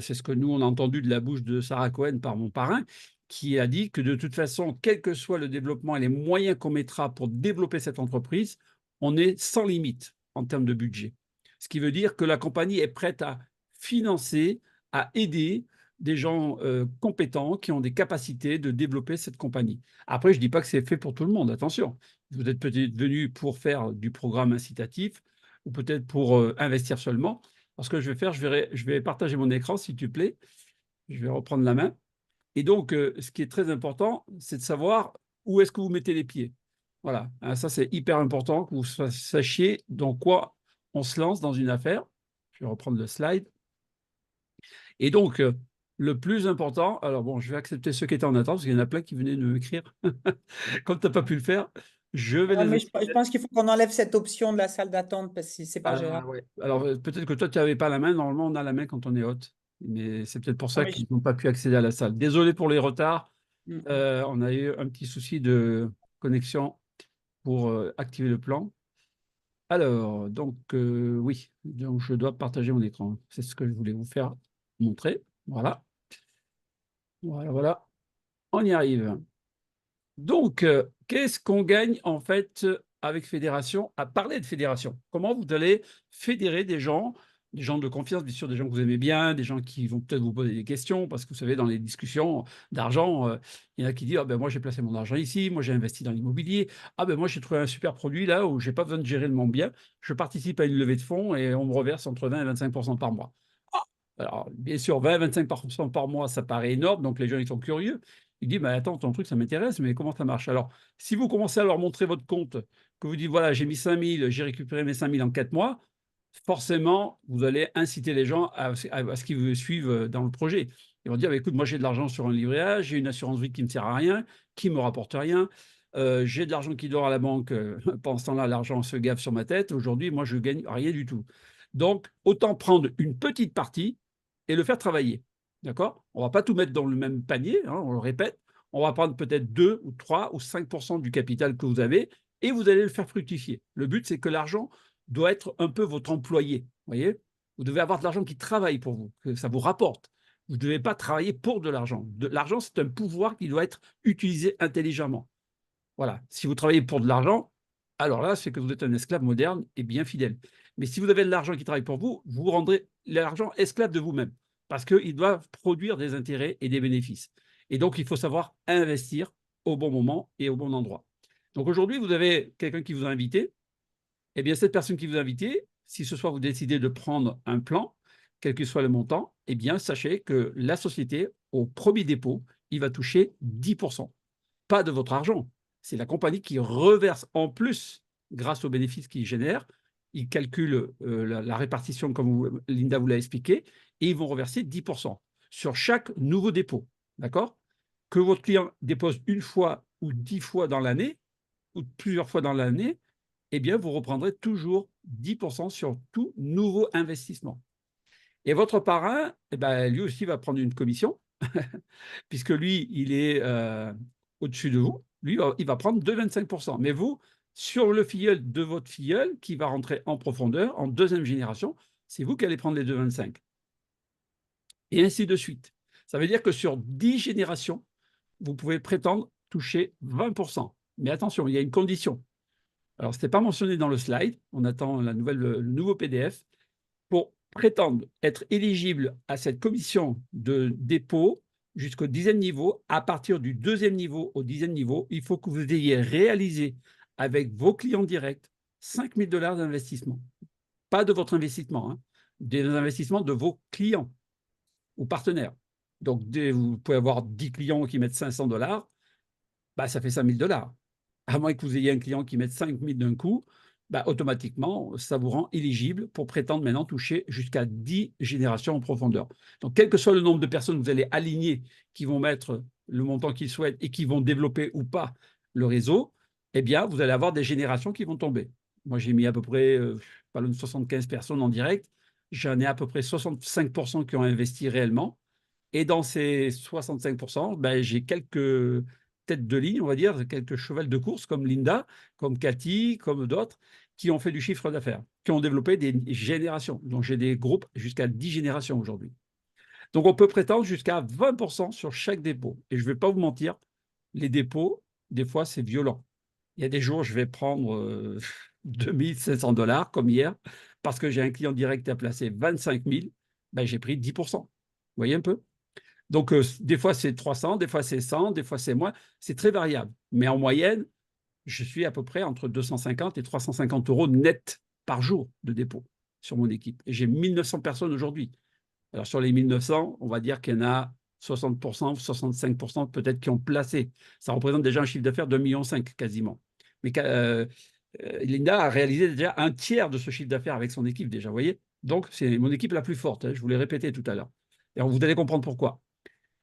C'est ce que nous, on a entendu de la bouche de Sarah Cohen par mon parrain, qui a dit que de toute façon, quel que soit le développement et les moyens qu'on mettra pour développer cette entreprise, on est sans limite en termes de budget. Ce qui veut dire que la compagnie est prête à financer, à aider des gens compétents qui ont des capacités de développer cette compagnie. Après, je ne dis pas que c'est fait pour tout le monde, attention. Vous êtes peut-être venu pour faire du programme incitatif ou peut-être pour investir seulement. Alors, ce que je vais faire, je vais partager mon écran, s'il te plaît. Je vais reprendre la main. Et donc, ce qui est très important, c'est de savoir où est-ce que vous mettez les pieds. Voilà, ça c'est hyper important que vous sachiez dans quoi on se lance dans une affaire. Je vais reprendre le slide. Et donc, le plus important, alors bon, je vais accepter ceux qui étaient en attente, parce qu'il y en a plein qui venaient de m'écrire. Comme tu n'as pas pu le faire, je vais Non, les mais je pense qu'il faut qu'on enlève cette option de la salle d'attente parce que c'est pas gérable. ouais. Alors, peut-être que toi, tu n'avais pas la main. Normalement, on a la main quand on est hôte. Mais c'est peut-être pour Non, ça mais qu'ils n'ont pas pu accéder à la salle. Désolé pour les retards. Mm. On a eu un petit souci de connexion pour activer le plan. Alors, donc, oui, donc je dois partager mon écran. C'est ce que je voulais vous faire montrer. Voilà. Voilà, voilà. On y arrive. Donc, qu'est-ce qu'on gagne en fait avec fédération? À parler de fédération, comment vous allez fédérer des gens de confiance, bien sûr, des gens que vous aimez bien, des gens qui vont peut-être vous poser des questions, parce que vous savez, dans les discussions d'argent, il y en a qui disent, ah ben moi j'ai placé mon argent ici, moi j'ai investi dans l'immobilier, ah ben moi j'ai trouvé un super produit là où j'ai pas besoin de gérer mon bien, je participe à une levée de fonds et on me reverse entre 20 et 25% par mois. Ah, alors, bien sûr, 20-25% par mois, ça paraît énorme, donc les gens ils sont curieux. Il dit, bah, attends, ton truc, ça m'intéresse, mais comment ça marche? Alors, si vous commencez à leur montrer votre compte, que vous dites, voilà, j'ai mis 5 000, j'ai récupéré mes 5 000 en 4 mois, forcément, vous allez inciter les gens à ce qu'ils vous suivent dans le projet. Ils vont dire, bah, écoute, moi, j'ai de l'argent sur un livret A, j'ai une assurance vie qui ne me sert à rien, qui ne me rapporte rien, j'ai de l'argent qui dort à la banque, pendant ce temps-là, l'argent se gave sur ma tête. Aujourd'hui, moi, je gagne rien du tout. Donc, autant prendre une petite partie et le faire travailler. D'accord? On ne va pas tout mettre dans le même panier, hein, on le répète. On va prendre peut-être 2 ou 3 ou 5% du capital que vous avez et vous allez le faire fructifier. Le but, c'est que l'argent doit être un peu votre employé. Vous voyez? Vous devez avoir de l'argent qui travaille pour vous, que ça vous rapporte. Vous ne devez pas travailler pour de l'argent. L'argent, c'est un pouvoir qui doit être utilisé intelligemment. Voilà. Si vous travaillez pour de l'argent, alors là, c'est que vous êtes un esclave moderne et bien fidèle. Mais si vous avez de l'argent qui travaille pour vous, vous rendrez l'argent esclave de vous-même parce qu'il doit produire des intérêts et des bénéfices. Et donc, il faut savoir investir au bon moment et au bon endroit. Donc aujourd'hui, vous avez quelqu'un qui vous a invité. Eh bien, cette personne qui vous a invité, si ce soir vous décidez de prendre un plan, quel que soit le montant, eh bien, sachez que la société, au premier dépôt, il va toucher 10%. Pas de votre argent. C'est la compagnie qui reverse en plus, grâce aux bénéfices qu'il génère. Ils calculent la répartition, comme Linda vous l'a expliqué, et ils vont reverser 10% sur chaque nouveau dépôt. D'accord? Que votre client dépose une fois ou 10 fois dans l'année, ou plusieurs fois dans l'année, eh bien, vous reprendrez toujours 10% sur tout nouveau investissement. Et votre parrain, eh ben, lui aussi va prendre une commission, puisque lui, il est au-dessus de vous. Lui, il va prendre 2,25%. Mais vous, sur le filleul de votre filleul, qui va rentrer en profondeur, en deuxième génération, c'est vous qui allez prendre les 2,25. Et ainsi de suite. Ça veut dire que sur 10 générations, vous pouvez prétendre toucher 20%. Mais attention, il y a une condition. Alors, ce n'était pas mentionné dans le slide. On attend le nouveau PDF. Pour prétendre être éligible à cette commission de dépôt jusqu'au 10e niveau, à partir du 2e niveau au 10e niveau, il faut que vous ayez réalisé avec vos clients directs 5 000 $ d'investissement. Pas de votre investissement, hein, des investissements de vos clients ou partenaires. Donc, vous pouvez avoir 10 clients qui mettent 500 $, bah, ça fait 5 000 $. À moins que vous ayez un client qui mette 5 000 d'un coup, bah, automatiquement, ça vous rend éligible pour prétendre maintenant toucher jusqu'à 10 générations en profondeur. Donc, quel que soit le nombre de personnes que vous allez aligner qui vont mettre le montant qu'ils souhaitent et qui vont développer ou pas le réseau, eh bien, vous allez avoir des générations qui vont tomber. Moi, j'ai mis à peu près pas loin de 75 personnes en direct. J'en ai à peu près 65% qui ont investi réellement. Et dans ces 65%, ben, j'ai quelques têtes de ligne, on va dire, quelques chevals de course comme Linda, comme Cathy, comme d'autres, qui ont fait du chiffre d'affaires, qui ont développé des générations. Donc j'ai des groupes jusqu'à 10 générations aujourd'hui. Donc, on peut prétendre jusqu'à 20% sur chaque dépôt. Et je ne vais pas vous mentir, les dépôts, des fois, c'est violent. Il y a des jours, je vais prendre 2500 $ comme hier, parce que j'ai un client direct à placer 25 000, ben, j'ai pris 10%. Vous voyez un peu? Donc, des fois, c'est 300, des fois, c'est 100, des fois, c'est moins. C'est très variable. Mais en moyenne, je suis à peu près entre 250 et 350 € net par jour de dépôt sur mon équipe. Et j'ai 1900 personnes aujourd'hui. Alors, sur les 1900, on va dire qu'il y en a 60% ou 65% peut-être qui ont placé. Ça représente déjà un chiffre d'affaires de 1,5 million quasiment. Mais Linda a réalisé déjà un tiers de ce chiffre d'affaires avec son équipe déjà, vous voyez? Donc, c'est mon équipe la plus forte, hein, je vous l'ai répété tout à l'heure. Et vous allez comprendre pourquoi.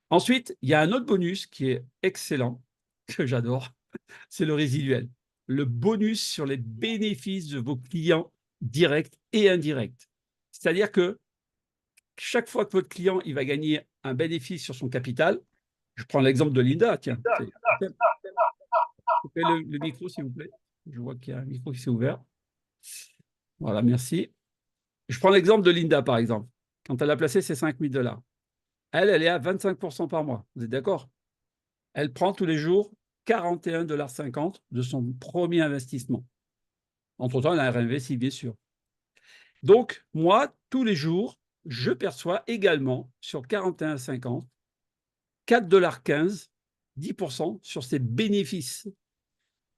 Ensuite, il y a un autre bonus qui est excellent, que j'adore, c'est le résiduel. Le bonus sur les bénéfices de vos clients directs et indirects. C'est-à-dire que chaque fois que votre client il va gagner un bénéfice sur son capital, je prends l'exemple de Linda, tiens. Coupez le micro, s'il vous plaît. Je vois qu'il y a un micro qui s'est ouvert. Voilà, merci. Je prends l'exemple de Linda, par exemple. Quand elle a placé ses 5 000 $, elle est à 25% par mois. Vous êtes d'accord? Elle prend tous les jours 41,50 $ de son premier investissement. Entre-temps, elle a réinvesti, bien sûr. Donc, moi, tous les jours, je perçois également sur 41,50 $, 4,15 $, 10% sur ses bénéfices.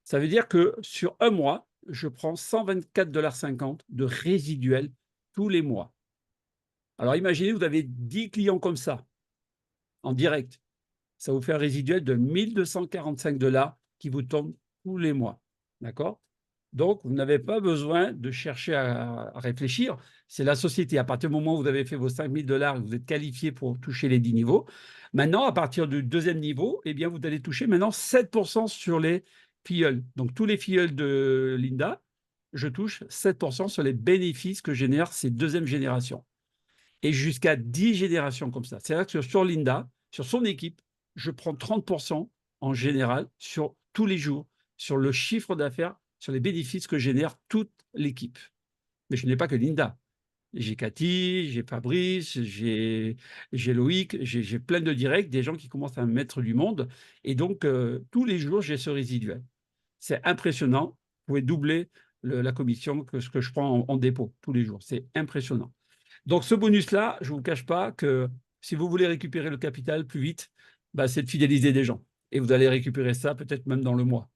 Ça veut dire que sur un mois, je prends 124,50 $ de résiduel tous les mois. Alors, imaginez, vous avez 10 clients comme ça, en direct. Ça vous fait un résiduel de 1 245 $ qui vous tombe tous les mois. D'accord? Donc, vous n'avez pas besoin de chercher à réfléchir. C'est la société. À partir du moment où vous avez fait vos 5 000 $, vous êtes qualifié pour toucher les 10 niveaux. Maintenant, à partir du deuxième niveau, eh bien, vous allez toucher maintenant 7% sur les filleuls. Donc, tous les filleuls de Linda, je touche 7% sur les bénéfices que génèrent ces deuxièmes générations. Et jusqu'à 10 générations comme ça. C'est-à-dire que sur Linda, sur son équipe, je prends 30% en général sur tous les jours, sur le chiffre d'affaires, sur les bénéfices que génère toute l'équipe. Mais je n'ai pas que Linda. J'ai Cathy, j'ai Fabrice, j'ai Loïc, j'ai plein de directs, des gens qui commencent à me mettre du monde. Et donc, tous les jours, j'ai ce résiduel. C'est impressionnant. Vous pouvez doubler la commission que ce que je prends en dépôt tous les jours. C'est impressionnant. Donc, ce bonus-là, je ne vous cache pas que si vous voulez récupérer le capital plus vite, bah, c'est de fidéliser des gens. Et vous allez récupérer ça peut-être même dans le mois.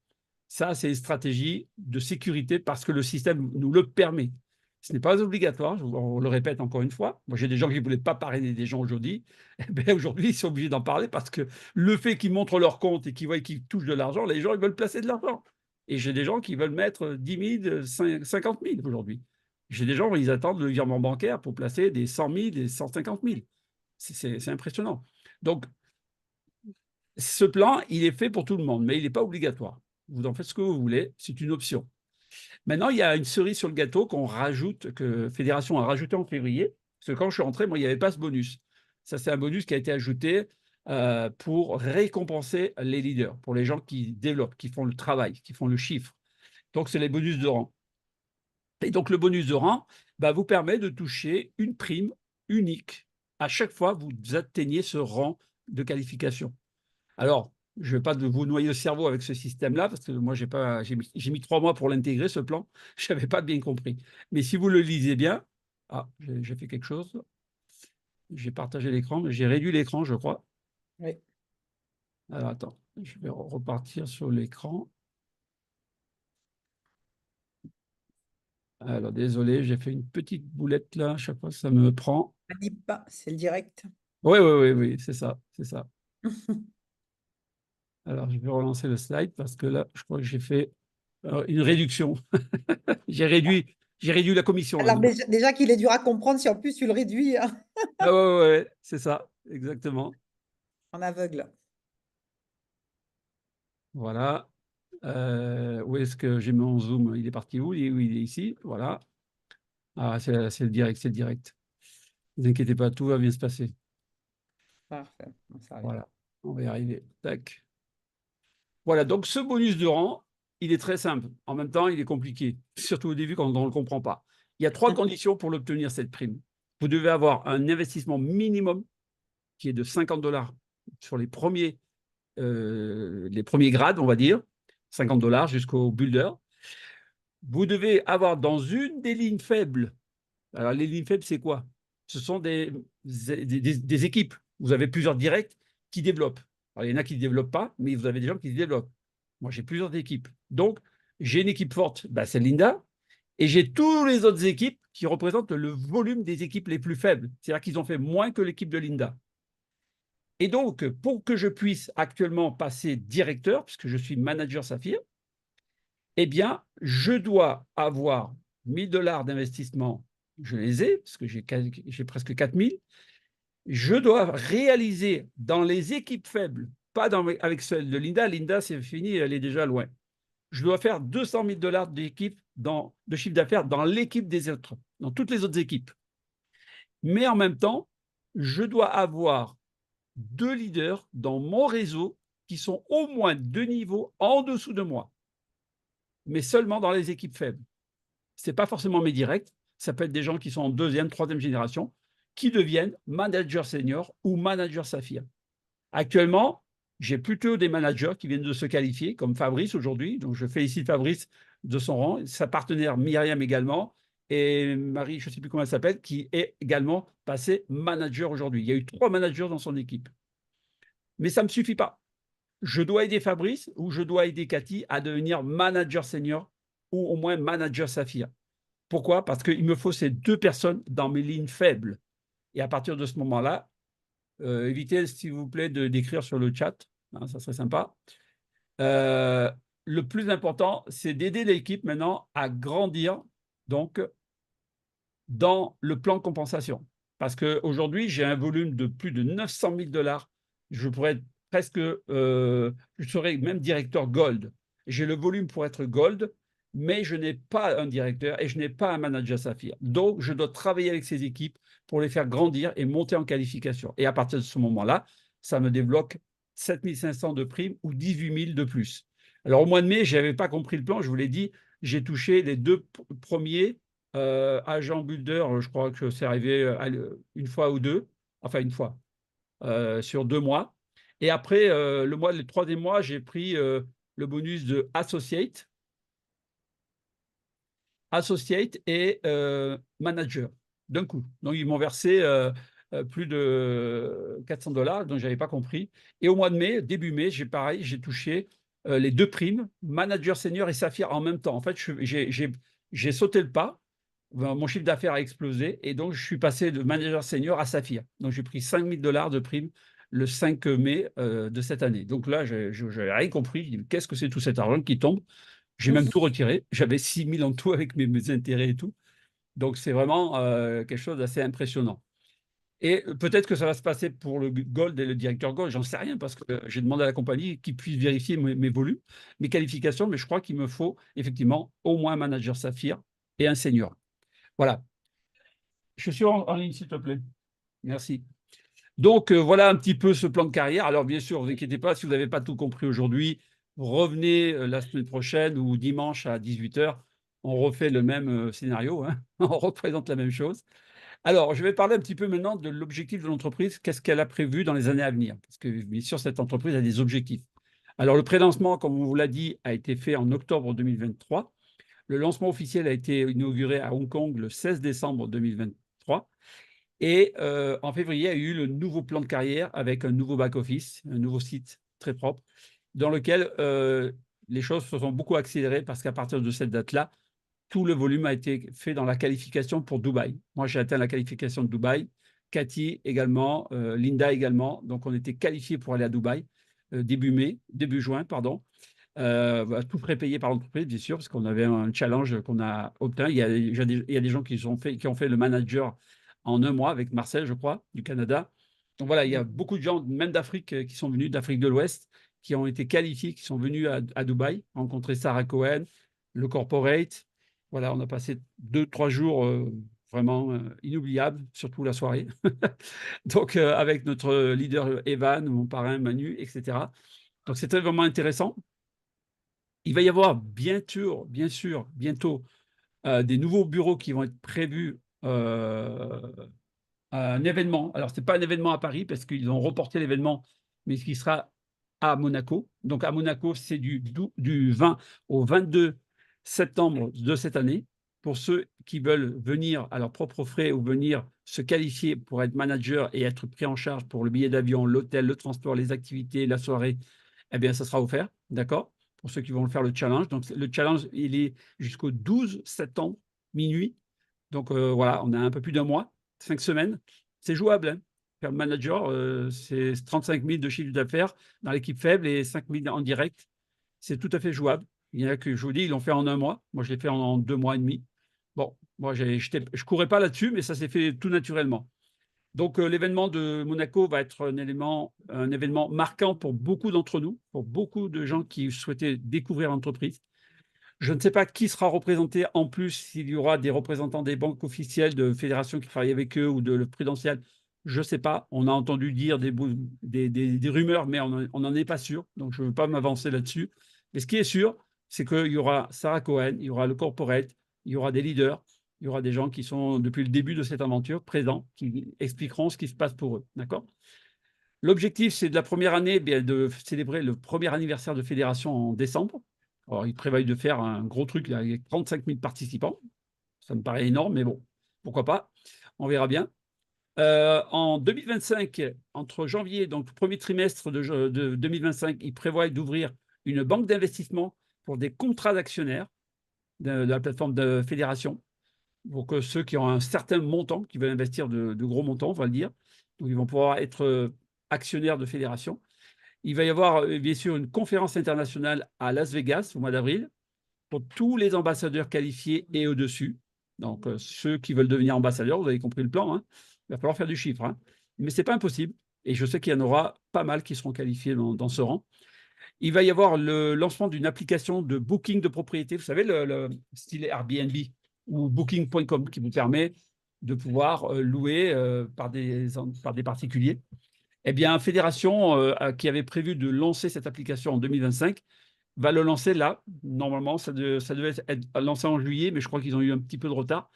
Ça, c'est une stratégie de sécurité parce que le système nous le permet. Ce n'est pas obligatoire, on le répète encore une fois. Moi, j'ai des gens qui ne voulaient pas parrainer des gens aujourd'hui. Aujourd'hui, ils sont obligés d'en parler parce que le fait qu'ils montrent leur compte et qu'ils voient qu'ils touchent de l'argent, les gens ils veulent placer de l'argent. Et j'ai des gens qui veulent mettre 10 000, 50 000 aujourd'hui. J'ai des gens, ils attendent le virement bancaire pour placer des 100 000, des 150 000. C'est impressionnant. Donc, ce plan, il est fait pour tout le monde, mais il n'est pas obligatoire. Vous en faites ce que vous voulez, c'est une option. Maintenant, il y a une cerise sur le gâteau qu'on rajoute, que Fédération a rajouté en février, parce que quand je suis rentré, moi, il n'y avait pas ce bonus. Ça, c'est un bonus qui a été ajouté pour récompenser les leaders, pour les gens qui développent, qui font le travail, qui font le chiffre. Donc, c'est les bonus de rang. Et donc, le bonus de rang vous permet de toucher une prime unique à chaque fois que vous atteignez ce rang de qualification. Alors, je ne vais pas vous noyer le cerveau avec ce système-là, parce que moi, j'ai mis 3 mois pour l'intégrer, ce plan. Je n'avais pas bien compris. Mais si vous le lisez bien, j'ai fait quelque chose. J'ai partagé l'écran, mais j'ai réduit l'écran, je crois. Oui. Alors, attends, je vais repartir sur l'écran. Alors, désolé, j'ai fait une petite boulette là. À chaque fois, ça me prend. Panique pas, c'est le direct. Oui, c'est ça, c'est ça. Alors, je vais relancer le slide parce que là, je crois que j'ai fait une réduction. J'ai réduit la commission. Alors déjà qu'il est dur à comprendre, si en plus tu le réduis hein, Ah ouais, c'est ça, exactement. en aveugle. Voilà. Où est-ce que j'ai mon zoom? Il est parti où? Il est ici. Voilà. Ah, c'est le direct, c'est le direct. Ne vous inquiétez pas, tout va bien se passer. Parfait. Ça arrive. Voilà, on va y arriver. Tac. Voilà, donc ce bonus de rang, il est très simple. En même temps, il est compliqué, surtout au début quand on ne le comprend pas. Il y a 3 conditions pour l'obtenir, cette prime. Vous devez avoir un investissement minimum qui est de 50 $ sur les premiers grades, on va dire, 50 $ jusqu'au builder. Vous devez avoir dans une des lignes faibles. Alors, les lignes faibles, c'est quoi? Ce sont des équipes. Vous avez plusieurs directs qui développent. Alors, il y en a qui ne développent pas, mais vous avez des gens qui se développent. Moi, j'ai plusieurs équipes. Donc, j'ai une équipe forte, c'est Linda, et j'ai tous les autres équipes qui représentent le volume des équipes les plus faibles. C'est-à-dire qu'ils ont fait moins que l'équipe de Linda. Et donc, pour que je puisse actuellement passer directeur, puisque je suis manager Saphir, eh bien, je dois avoir 1 000 $ d'investissement. Je les ai, parce que j'ai presque 4 000. Je dois réaliser dans les équipes faibles, pas avec celle de Linda. Linda, c'est fini, elle est déjà loin. Je dois faire 200 000 $ de chiffre d'affaires dans l'équipe des autres, dans toutes les autres équipes. Mais en même temps, je dois avoir 2 leaders dans mon réseau qui sont au moins 2 niveaux en dessous de moi, mais seulement dans les équipes faibles. Ce n'est pas forcément mes directs, ça peut être des gens qui sont en 2e, 3e génération, qui deviennent manager senior ou manager Saphir. Actuellement, j'ai plutôt des managers qui viennent de se qualifier, comme Fabrice aujourd'hui. Donc, je félicite Fabrice de son rang, sa partenaire Myriam également, et Marie, je ne sais plus comment elle s'appelle, qui est également passée manager aujourd'hui. Il y a eu 3 managers dans son équipe. Mais ça ne me suffit pas. Je dois aider Fabrice ou je dois aider Cathy à devenir manager senior ou au moins manager Saphir. Pourquoi? Parce qu'il me faut ces 2 personnes dans mes lignes faibles. Et à partir de ce moment-là, évitez, s'il vous plaît, d'écrire sur le chat. Hein, ça serait sympa. Le plus important, c'est d'aider l'équipe maintenant à grandir donc, dans le plan de compensation. Parce qu'aujourd'hui, j'ai un volume de plus de 900 000 $. Je pourrais être presque, je serais même directeur Gold. J'ai le volume pour être Gold, mais je n'ai pas un directeur et je n'ai pas un manager Saphir. Donc, je dois travailler avec ces équipes pour les faire grandir et monter en qualification. Et à partir de ce moment-là, ça me débloque 7 500 de primes ou 18 000 de plus. Alors, au mois de mai, je n'avais pas compris le plan, je vous l'ai dit, j'ai touché les 2 premiers agents builder, je crois que c'est arrivé une fois ou 2, enfin une fois, sur 2 mois. Et après, le 3e mois, j'ai pris le bonus de Associate et manager d'un coup. Donc, ils m'ont versé plus de 400 $, donc je n'avais pas compris. Et au mois de mai, début mai, j'ai touché les 2 primes, manager senior et Saphir en même temps. En fait, j'ai sauté le pas. Mon chiffre d'affaires a explosé et donc je suis passé de manager senior à Saphir. Donc, j'ai pris 5 000 $ de primes le 5 mai de cette année. Donc là, je n'avais rien compris. Qu'est-ce que c'est tout cet argent qui tombe? J'ai même tout retiré. J'avais 6 000 en tout avec mes intérêts et tout. Donc, c'est vraiment quelque chose d'assez impressionnant. Et peut-être que ça va se passer pour le Gold et le directeur Gold, j'en sais rien, parce que j'ai demandé à la compagnie qu'ils puissent vérifier mes volumes, mes qualifications, mais je crois qu'il me faut effectivement au moins un manager Saphir et un senior. Voilà. Je suis en ligne, s'il te plaît. Merci. Donc, voilà un petit peu ce plan de carrière. Alors, bien sûr, ne vous inquiétez pas, si vous n'avez pas tout compris aujourd'hui, revenez la semaine prochaine ou dimanche à 18 h. On refait le même scénario, hein. On représente la même chose. Alors, je vais parler un petit peu maintenant de l'objectif de l'entreprise. Qu'est-ce qu'elle a prévu dans les années à venir? Parce que, bien sûr, cette entreprise a des objectifs. Alors, le prélancement, comme on vous l'a dit, a été fait en octobre 2023. Le lancement officiel a été inauguré à Hong Kong le 16 décembre 2023. Et en février, il y a eu le nouveau plan de carrière avec un nouveau back-office, un nouveau site très propre, dans lequel les choses se sont beaucoup accélérées parce qu'à partir de cette date-là, tout le volume a été fait dans la qualification pour Dubaï. Moi, j'ai atteint la qualification de Dubaï, Cathy également, Linda également. Donc, on était qualifiés pour aller à Dubaï début juin, pardon. Tout prépayé par l'entreprise, bien sûr, parce qu'on avait un challenge qu'on a obtenu. Il y a des gens qui ont fait le manager en 1 mois avec Marcel, je crois, du Canada. Donc voilà, il y a beaucoup de gens, même d'Afrique, qui sont venus, d'Afrique de l'Ouest, qui ont été qualifiés, qui sont venus à Dubaï, rencontrer Sarah Cohen, le corporate. Voilà, on a passé 2-3 jours vraiment inoubliables, surtout la soirée. Donc, avec notre leader Evan, mon parrain Manu, etc. Donc, c'était vraiment intéressant. Il va y avoir bien sûr, bientôt des nouveaux bureaux qui vont être prévus un événement. Alors, ce n'est pas un événement à Paris parce qu'ils ont reporté l'événement, mais ce qui sera à Monaco. Donc, à Monaco, c'est du 20 au 22 septembre de cette année. Pour ceux qui veulent venir à leurs propres frais ou venir se qualifier pour être manager et être pris en charge pour le billet d'avion, l'hôtel, le transport, les activités, la soirée, eh bien, ça sera offert, d'accord? Pour ceux qui vont faire le challenge. Donc, le challenge, il est jusqu'au 12 septembre, minuit. Donc, voilà, on a un peu plus d'un mois, 5 semaines. C'est jouable, hein. Faire le manager, c'est 35 000 de chiffre d'affaires dans l'équipe faible et 5 000 en direct. C'est tout à fait jouable. Il y en a que je vous dis, ils l'ont fait en un mois. Moi, je l'ai fait en 2 mois et demi. Bon, moi, je ne courais pas là-dessus, mais ça s'est fait tout naturellement. Donc, l'événement de Monaco va être un événement marquant pour beaucoup d'entre nous, pour beaucoup de gens qui souhaitaient découvrir l'entreprise. Je ne sais pas qui sera représenté en plus, s'il y aura des représentants des banques officielles, de fédérations qui travaillent avec eux ou de le prudentiel. Je ne sais pas. On a entendu dire des rumeurs, mais on n'en est pas sûr. Donc, je ne veux pas m'avancer là-dessus. Mais ce qui est sûr, c'est qu'il y aura Sarah Cohen, il y aura le corporate, il y aura des leaders, il y aura des gens qui sont, depuis le début de cette aventure, présents, qui expliqueront ce qui se passe pour eux. D'accord? L'objectif, c'est de la première année, bien, de célébrer le premier anniversaire de fédération en décembre. Alors, ils prévoient de faire un gros truc, là, avec 35 000 participants. Ça me paraît énorme, mais bon, pourquoi pas? On verra bien. En 2025, entre janvier, donc le premier trimestre de 2025, ils prévoient d'ouvrir une banque d'investissement pour des contrats d'actionnaires de la plateforme de fédération, pour que ceux qui ont un certain montant, qui veulent investir de gros montants, on va le dire, donc ils vont pouvoir être actionnaires de fédération. Il va y avoir, bien sûr, une conférence internationale à Las Vegas au mois d'avril pour tous les ambassadeurs qualifiés et au-dessus. Donc, ceux qui veulent devenir ambassadeurs, vous avez compris le plan, hein, il va falloir faire du chiffre, hein. Mais ce n'est pas impossible. Et je sais qu'il y en aura pas mal qui seront qualifiés dans ce rang. Il va y avoir le lancement d'une application de booking de propriété, vous savez, le style Airbnb ou booking.com qui vous permet de pouvoir louer par des particuliers. Eh bien, Fédération, qui avait prévu de lancer cette application en 2025, va le lancer là. Normalement, ça devait être lancé en juillet, mais je crois qu'ils ont eu un petit peu de retard.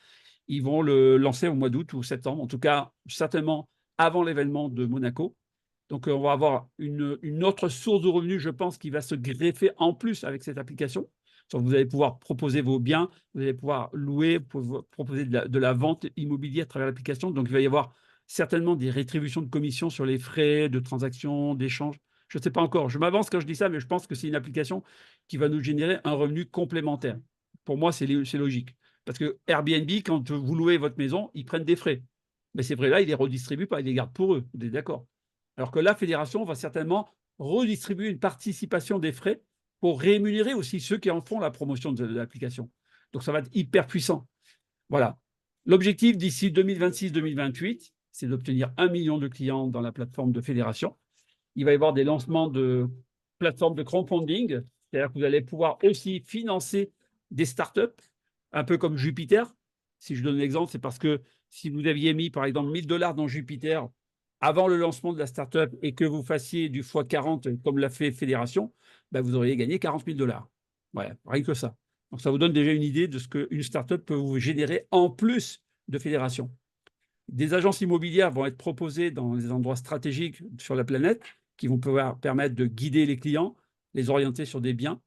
Ils vont le lancer au mois d'août ou septembre, en tout cas, certainement avant l'événement de Monaco. Donc, on va avoir une autre source de revenus, je pense, qui va se greffer en plus avec cette application. Donc, vous allez pouvoir proposer vos biens, vous allez pouvoir louer, proposer de la vente immobilière à travers l'application. Donc, il va y avoir certainement des rétributions de commission sur les frais de transaction, d'échange. Je ne sais pas encore. Je m'avance quand je dis ça, mais je pense que c'est une application qui va nous générer un revenu complémentaire. Pour moi, c'est logique. Parce que Airbnb, quand vous louez votre maison, ils prennent des frais. Mais ces frais-là, ils ne les redistribuent pas, ils les gardent pour eux. Vous êtes d'accord? Alors que la fédération va certainement redistribuer une participation des frais pour rémunérer aussi ceux qui en font la promotion de l'application. Donc, ça va être hyper puissant. Voilà. L'objectif d'ici 2026-2028, c'est d'obtenir 1 million de clients dans la plateforme de fédération. Il va y avoir des lancements de plateformes de crowdfunding, c'est-à-dire que vous allez pouvoir aussi financer des startups, un peu comme Jupiter. Si je donne l'exemple, c'est parce que si vous aviez mis, par exemple, 1 000 $ dans Jupiter avant le lancement de la startup et que vous fassiez du x40 comme l'a fait Fédération, ben vous auriez gagné 40 000 $. Voilà, rien que ça. Donc, ça vous donne déjà une idée de ce qu'une startup peut vous générer en plus de Fédération. Des agences immobilières vont être proposées dans des endroits stratégiques sur la planète qui vont pouvoir permettre de guider les clients, les orienter sur des biens.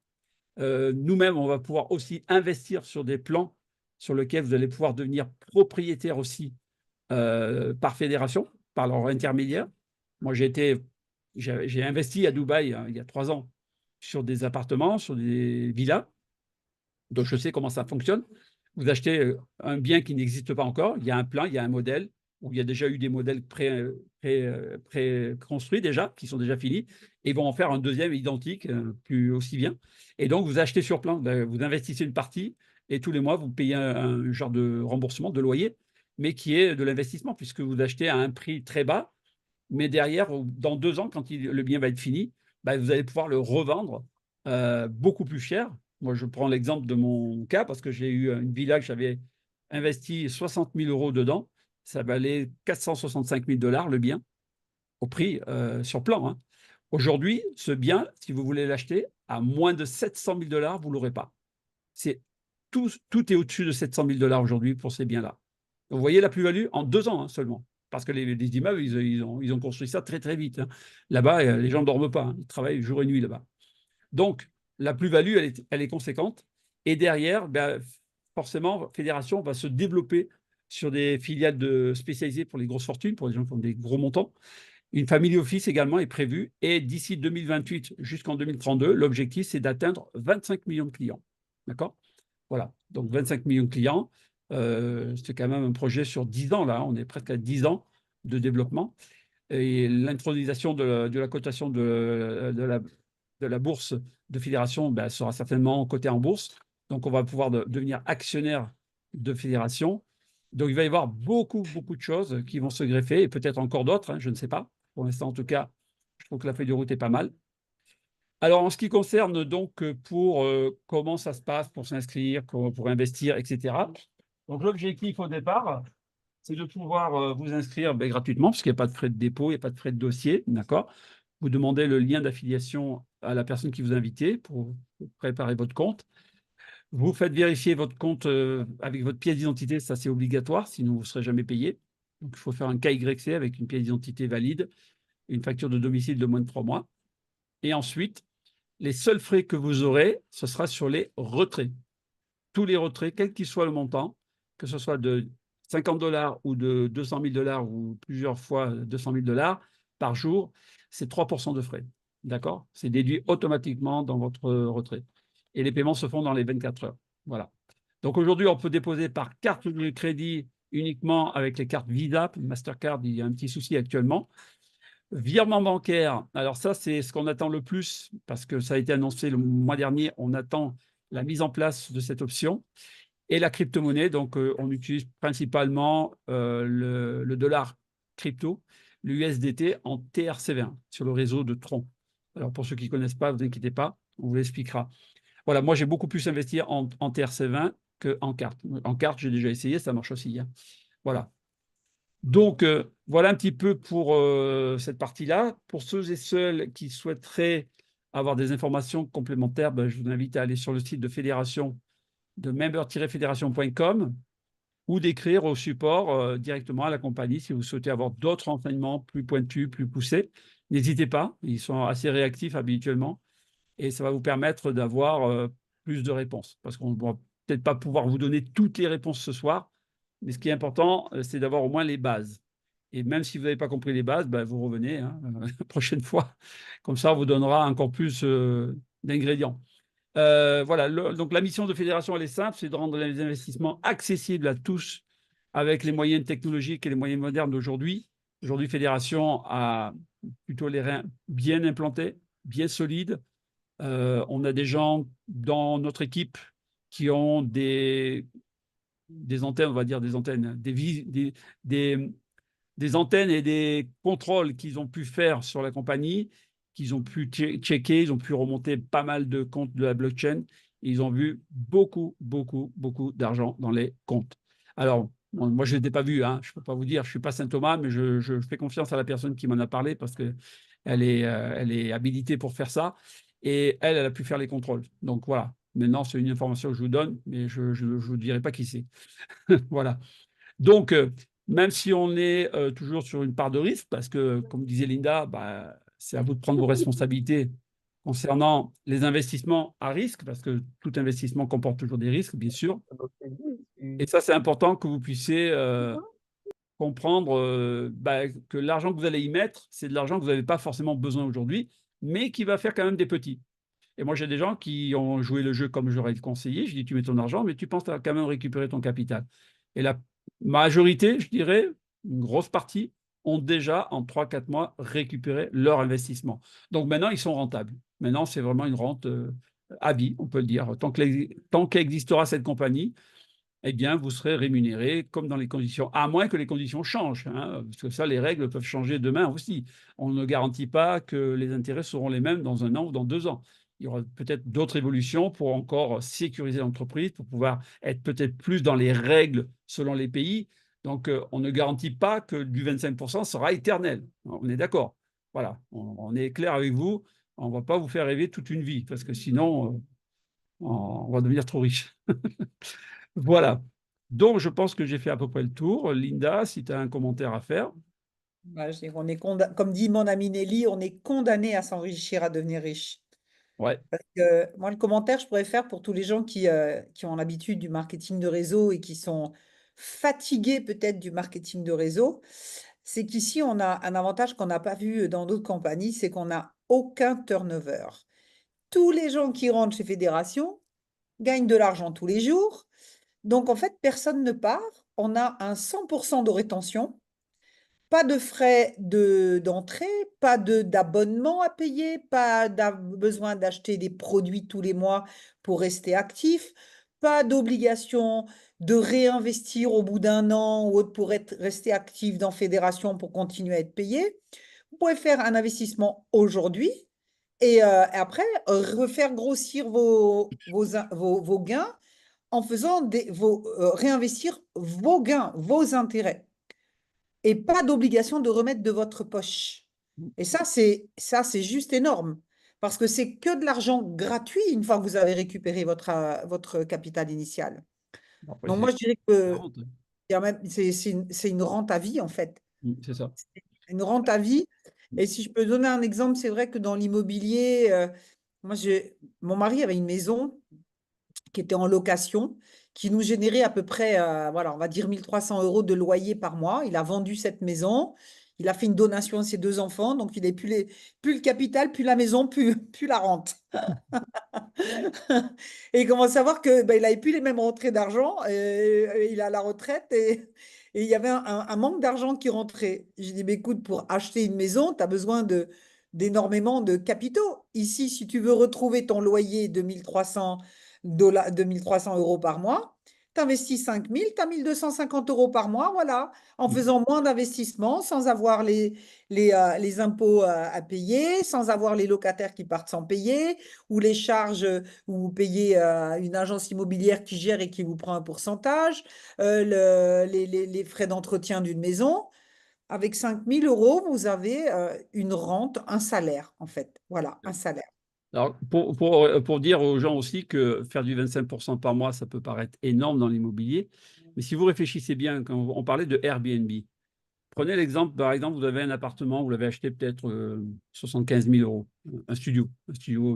Nous-mêmes, on va pouvoir aussi investir sur des plans sur lesquels vous allez pouvoir devenir propriétaire aussi par fédération, par leur intermédiaire. Moi, j'ai investi à Dubaï il y a 3 ans sur des appartements, sur des villas. Donc, je sais comment ça fonctionne. Vous achetez un bien qui n'existe pas encore, il y a un plan, il y a un modèle, où il y a déjà eu des modèles pré-construits déjà, qui sont déjà finis, et ils vont en faire un deuxième identique, plus aussi bien. Et donc, vous achetez sur plan, vous investissez une partie, et tous les mois, vous payez un genre de remboursement de loyer, mais qui est de l'investissement, puisque vous achetez à un prix très bas, mais derrière, dans 2 ans, quand le bien va être fini, vous allez pouvoir le revendre beaucoup plus cher. Moi, je prends l'exemple de mon cas parce que j'ai eu une villa que j'avais investi 60 000 € dedans. Ça valait 465 000 $ le bien, au prix sur plan, hein. Aujourd'hui, ce bien, si vous voulez l'acheter, à moins de 700 000 $, vous ne l'aurez pas. Tout est au-dessus de 700 000 $ aujourd'hui pour ces biens-là. Vous voyez la plus-value en 2 ans, hein, seulement. parce que les immeubles, ils ont construit ça très, très vite, hein. Là-bas, les gens ne dorment pas, hein. Ils travaillent jour et nuit là-bas. Donc, la plus-value, elle est conséquente. Et derrière, ben, forcément, Fédération va se développer sur des filiales spécialisées pour les grosses fortunes, pour les gens qui ont des gros montants. Une family office également est prévue. Et d'ici 2028 jusqu'en 2032, l'objectif, c'est d'atteindre 25 millions de clients. D'accord? Voilà. Donc, 25 millions de clients. C'est quand même un projet sur 10 ans, là. On est presque à 10 ans de développement. Et l'intronisation de la cotation de la bourse de Fédération ben, sera certainement cotée en bourse. Donc, on va pouvoir devenir actionnaire de Fédération. Donc, il va y avoir beaucoup, beaucoup de choses qui vont se greffer et peut-être encore d'autres, hein, je ne sais pas. Pour l'instant, en tout cas, je trouve que la feuille de route est pas mal. Alors, en ce qui concerne donc pour comment ça se passe pour s'inscrire, pour investir, etc. Donc, l'objectif au départ, c'est de pouvoir vous inscrire ben, gratuitement, parce qu'il n'y a pas de frais de dépôt, il n'y a pas de frais de dossier, d'accord? Vous demandez le lien d'affiliation à la personne qui vous a invité pour préparer votre compte. Vous faites vérifier votre compte avec votre pièce d'identité, ça c'est obligatoire, sinon vous ne serez jamais payé. Donc, il faut faire un KYC avec une pièce d'identité valide, une facture de domicile de moins de 3 mois. Et ensuite, les seuls frais que vous aurez, ce sera sur les retraits. Tous les retraits, quel qu'il soit le montant, que ce soit de 50 $ ou de 200 000 $ ou plusieurs fois 200 000 $ par jour, c'est 3% de frais. D'accord? C'est déduit automatiquement dans votre retrait. Et les paiements se font dans les 24 heures. Voilà. Donc aujourd'hui, on peut déposer par carte de crédit uniquement avec les cartes Visa, Mastercard, il y a un petit souci actuellement. Virement bancaire, alors ça, c'est ce qu'on attend le plus parce que ça a été annoncé le mois dernier. On attend la mise en place de cette option. Et la crypto-monnaie, donc on utilise principalement le dollar crypto, l'USDT en TRC20 sur le réseau de Tron. Alors pour ceux qui ne connaissent pas, ne vous inquiétez pas, on vous l'expliquera. Voilà, moi j'ai beaucoup plus investi en TRC20 qu'en carte. En carte, j'ai déjà essayé, ça marche aussi, hein. Voilà. Donc, voilà un petit peu pour cette partie-là. Pour ceux et celles qui souhaiteraient avoir des informations complémentaires, ben, je vous invite à aller sur le site de Fédération, de member-fédération.com ou d'écrire au support directement à la compagnie si vous souhaitez avoir d'autres renseignements plus pointus, plus poussés. N'hésitez pas, ils sont assez réactifs habituellement et ça va vous permettre d'avoir plus de réponses parce qu'on ne va peut-être pas pouvoir vous donner toutes les réponses ce soir, mais ce qui est important, c'est d'avoir au moins les bases. Et même si vous n'avez pas compris les bases, ben, vous revenez hein, la prochaine fois. Comme ça, on vous donnera encore plus d'ingrédients. Voilà, donc la mission de Fédération, elle est simple, c'est de rendre les investissements accessibles à tous avec les moyens technologiques et les moyens modernes d'aujourd'hui. Aujourd'hui, Fédération a plutôt les reins bien implantés, bien solides. On a des gens dans notre équipe qui ont des antennes, on va dire des antennes, des antennes et des contrôles qu'ils ont pu faire sur la compagnie, qu'ils ont pu checker, ils ont pu remonter pas mal de comptes de la blockchain. Et ils ont vu beaucoup, beaucoup, beaucoup d'argent dans les comptes. Alors, bon, moi, je ne l'ai pas vu, hein, je ne peux pas vous dire, je ne suis pas Saint Thomas, mais je fais confiance à la personne qui m'en a parlé parce qu'elle est habilitée pour faire ça. Et elle a pu faire les contrôles. Donc voilà, maintenant, c'est une information que je vous donne, mais je ne vous dirai pas qui c'est. Voilà. Donc, même si on est toujours sur une part de risque, parce que, comme disait Linda, bah, c'est à vous de prendre vos responsabilités concernant les investissements à risque, parce que tout investissement comporte toujours des risques, bien sûr. Et ça, c'est important que vous puissiez comprendre bah, que l'argent que vous allez y mettre, c'est de l'argent que vous n'avez pas forcément besoin aujourd'hui, mais qui va faire quand même des petits. Et moi, j'ai des gens qui ont joué le jeu comme j'aurais conseillé. Je dis, tu mets ton argent, mais tu penses à quand même récupérer ton capital. Et la majorité, je dirais, une grosse partie, ont déjà, en 3-4 mois, récupéré leur investissement. Donc maintenant, ils sont rentables. Maintenant, c'est vraiment une rente à vie, on peut le dire. Tant qu'existera cette compagnie, eh bien, vous serez rémunéré comme dans les conditions, à moins que les conditions changent, hein, parce que ça, les règles peuvent changer demain aussi. On ne garantit pas que les intérêts seront les mêmes dans 1 an ou dans 2 ans. Il y aura peut-être d'autres évolutions pour encore sécuriser l'entreprise, pour pouvoir être peut-être plus dans les règles selon les pays. Donc, on ne garantit pas que du 25% sera éternel. On est d'accord. Voilà, on est clair avec vous. On ne va pas vous faire rêver toute une vie, parce que sinon, on va devenir trop riche. Voilà. Donc, je pense que j'ai fait à peu près le tour. Linda, si tu as un commentaire à faire. Voilà, je dis qu'on est comme dit mon ami Nelly, on est condamné à s'enrichir, à devenir riche. Ouais. Parce que moi, le commentaire, je pourrais faire pour tous les gens qui ont l'habitude du marketing de réseau et qui sont fatigués peut-être du marketing de réseau, c'est qu'ici, on a un avantage qu'on n'a pas vu dans d'autres compagnies, c'est qu'on n'a aucun turnover. Tous les gens qui rentrent chez Fédération gagnent de l'argent tous les jours. Donc, en fait, personne ne part. On a un 100% de rétention. Pas de frais d'entrée, pas d'abonnement à payer, pas besoin d'acheter des produits tous les mois pour rester actif, pas d'obligation de réinvestir au bout d'un an ou autre pour rester actif dans Fédération pour continuer à être payé. Vous pouvez faire un investissement aujourd'hui et après refaire grossir vos gains en faisant réinvestir vos gains, vos intérêts et pas d'obligation de remettre de votre poche. Et ça, c'est juste énorme. Parce que c'est que de l'argent gratuit une fois que vous avez récupéré votre capital initial. Après, Donc, moi, je dirais la que honte. c'est une rente à vie, en fait. C'est ça. Une rente à vie. Et si je peux donner un exemple, c'est vrai que dans l'immobilier, moi, mon mari avait une maison qui était en location, qui nous générait à peu près, voilà, on va dire 1300 € de loyer par mois. Il a vendu cette maison, il a fait une donation à ses 2 enfants, donc il n'a plus le capital, plus la maison, plus la rente. Et il commence à voir que il n'avait plus les mêmes rentrées d'argent, et il a la retraite et il y avait un manque d'argent qui rentrait. J'ai dit, écoute, pour acheter une maison, tu as besoin d'énormément de capitaux. Ici, si tu veux retrouver ton loyer de 1300 $, 2300 € par mois, tu investis 5000, tu as 1250 € par mois, voilà, en faisant moins d'investissements, sans avoir les impôts à payer, sans avoir les locataires qui partent sans payer, ou les charges où vous payez une agence immobilière qui gère et qui vous prend un pourcentage, les frais d'entretien d'une maison. Avec 5000 €, vous avez une rente, un salaire, en fait. Voilà, un salaire. Alors, pour dire aux gens aussi que faire du 25% par mois, ça peut paraître énorme dans l'immobilier. Mais si vous réfléchissez bien, quand on parlait de Airbnb, prenez l'exemple, par exemple, vous avez un appartement, vous l'avez acheté peut-être 75 000 €, un studio,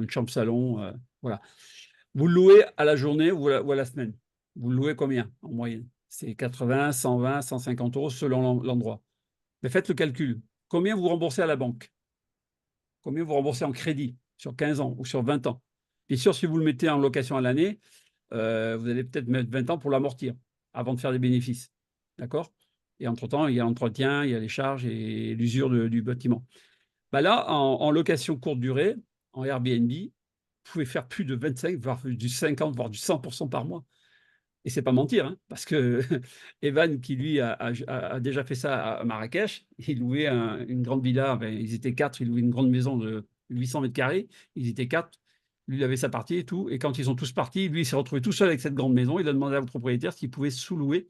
une chambre-salon, voilà. Vous le louez à la journée ou à la semaine. Vous le louez combien en moyenne? C'est 80, 120, 150 € selon l'endroit. Mais faites le calcul. Combien vous remboursez à la banque? Combien vous remboursez en crédit sur 15 ans ou sur 20 ans? Bien sûr, si vous le mettez en location à l'année, vous allez peut-être mettre 20 ans pour l'amortir avant de faire des bénéfices. D'accord? Et entre-temps, il y a l'entretien, il y a les charges et l'usure du bâtiment. Bah là, en location courte durée, en Airbnb, vous pouvez faire plus de 25, voire du 50, voire du 100% par mois. Et c'est pas mentir, hein, parce que Evan, qui lui a déjà fait ça à Marrakech, il louait une grande villa, ils étaient 4, il louait une grande maison de 800 mètres carrés, ils étaient 4, lui il avait sa partie et tout, et quand ils sont tous partis, lui il s'est retrouvé tout seul avec cette grande maison, il a demandé au propriétaire s'il pouvait sous-louer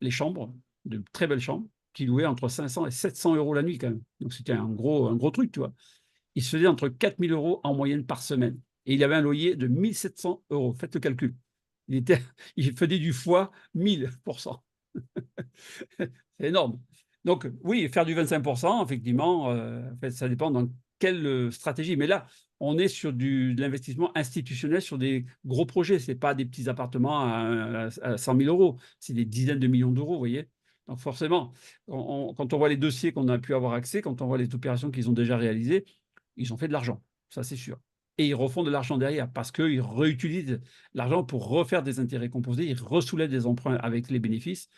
les chambres, de très belles chambres, qui louaient entre 500 et 700 € la nuit quand même. Donc c'était un gros truc, tu vois. Il se faisait entre 4000 € en moyenne par semaine, et il avait un loyer de 1700 €, faites le calcul. Il faisait du fois 1000%. C'est énorme. Donc, oui, faire du 25%, effectivement, en fait, ça dépend dans quelle stratégie. Mais là, on est sur de l'investissement institutionnel sur des gros projets. Ce n'est pas des petits appartements à 100 000 €. C'est des dizaines de millions d'euros, vous voyez. Donc, forcément, quand on voit les dossiers qu'on a pu avoir accès, quand on voit les opérations qu'ils ont déjà réalisées, ils ont fait de l'argent. Ça, c'est sûr. Et ils refont de l'argent derrière parce qu'ils réutilisent l'argent pour refaire des intérêts composés. Ils ressoulèvent des emprunts avec les bénéfices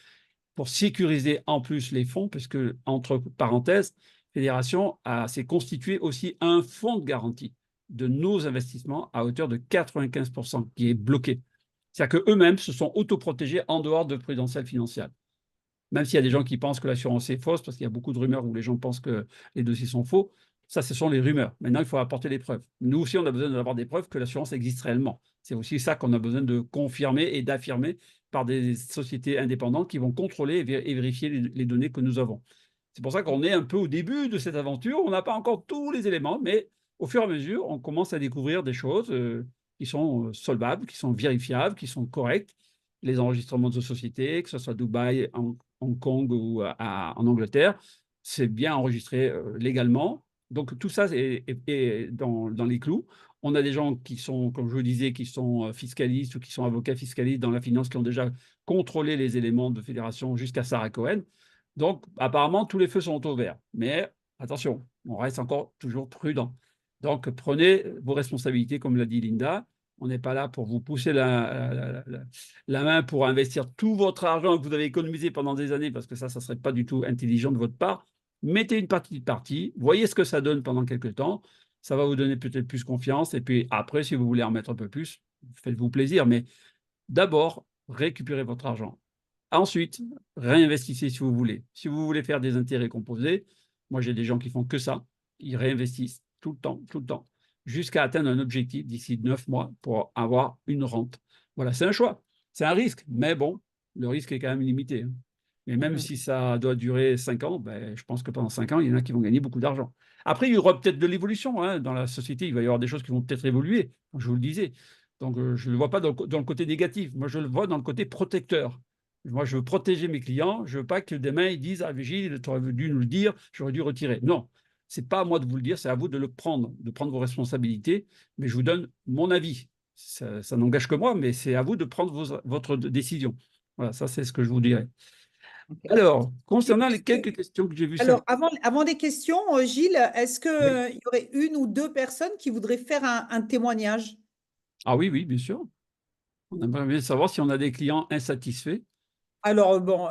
pour sécuriser en plus les fonds, puisque, entre parenthèses, Fédération s'est constitué aussi un fonds de garantie de nos investissements à hauteur de 95% qui est bloqué. C'est-à-dire qu'eux-mêmes se sont autoprotégés en dehors de Prudential Financial. Même s'il y a des gens qui pensent que l'assurance est fausse, parce qu'il y a beaucoup de rumeurs où les gens pensent que les dossiers sont faux, ça, ce sont les rumeurs. Maintenant, il faut apporter des preuves. Nous aussi, on a besoin d'avoir des preuves que l'assurance existe réellement. C'est aussi ça qu'on a besoin de confirmer et d'affirmer par des sociétés indépendantes qui vont contrôler et vérifier les données que nous avons. C'est pour ça qu'on est un peu au début de cette aventure. On n'a pas encore tous les éléments, mais au fur et à mesure, on commence à découvrir des choses qui sont solvables, qui sont vérifiables, qui sont correctes. les enregistrements de société, que ce soit Dubaï, Hong Kong ou en Angleterre. C'est bien enregistré légalement. Donc, tout ça est dans les clous. On a des gens qui sont, comme je vous le disais, qui sont fiscalistes ou qui sont avocats fiscalistes dans la finance, qui ont déjà contrôlé les éléments de fédération jusqu'à Sarah Cohen. Donc, apparemment, tous les feux sont au vert. Mais attention, on reste encore toujours prudent. Donc, prenez vos responsabilités, comme l'a dit Linda. On n'est pas là pour vous pousser la main pour investir tout votre argent que vous avez économisé pendant des années, parce que ça ne serait pas du tout intelligent de votre part. Mettez une partie de partie, voyez ce que ça donne pendant quelques temps. Ça va vous donner peut-être plus confiance. Et puis après, si vous voulez en mettre un peu plus, faites-vous plaisir. Mais d'abord, récupérez votre argent. Ensuite, réinvestissez si vous voulez. Si vous voulez faire des intérêts composés, moi j'ai des gens qui font que ça. Ils réinvestissent tout le temps, jusqu'à atteindre un objectif d'ici 9 mois pour avoir une rente. Voilà, c'est un choix. C'est un risque, mais bon, le risque est quand même limité. Et même si ça doit durer 5 ans, ben, je pense que pendant 5 ans, il y en a qui vont gagner beaucoup d'argent. Après, il y aura peut-être de l'évolution dans la société. Il va y avoir des choses qui vont peut-être évoluer, comme je vous le disais. Donc, je ne le vois pas dans le côté négatif. Moi, je le vois dans le côté protecteur. Moi, je veux protéger mes clients. Je ne veux pas que demain, ils disent « Ah, Gilles, tu aurais dû nous le dire, j'aurais dû retirer. » Non, ce n'est pas à moi de vous le dire, c'est à vous de le prendre, de prendre vos responsabilités. Mais je vous donne mon avis. Ça n'engage que moi, mais c'est à vous de prendre votre décision. Voilà, ça, c'est ce que je vous dirais. Alors, concernant les quelques questions que j'ai vues. Alors, avant des questions, Gilles, est-ce qu'il y aurait une ou deux personnes qui voudraient faire un témoignage? Ah oui, bien sûr. On aimerait bien savoir si on a des clients insatisfaits. Alors, bon,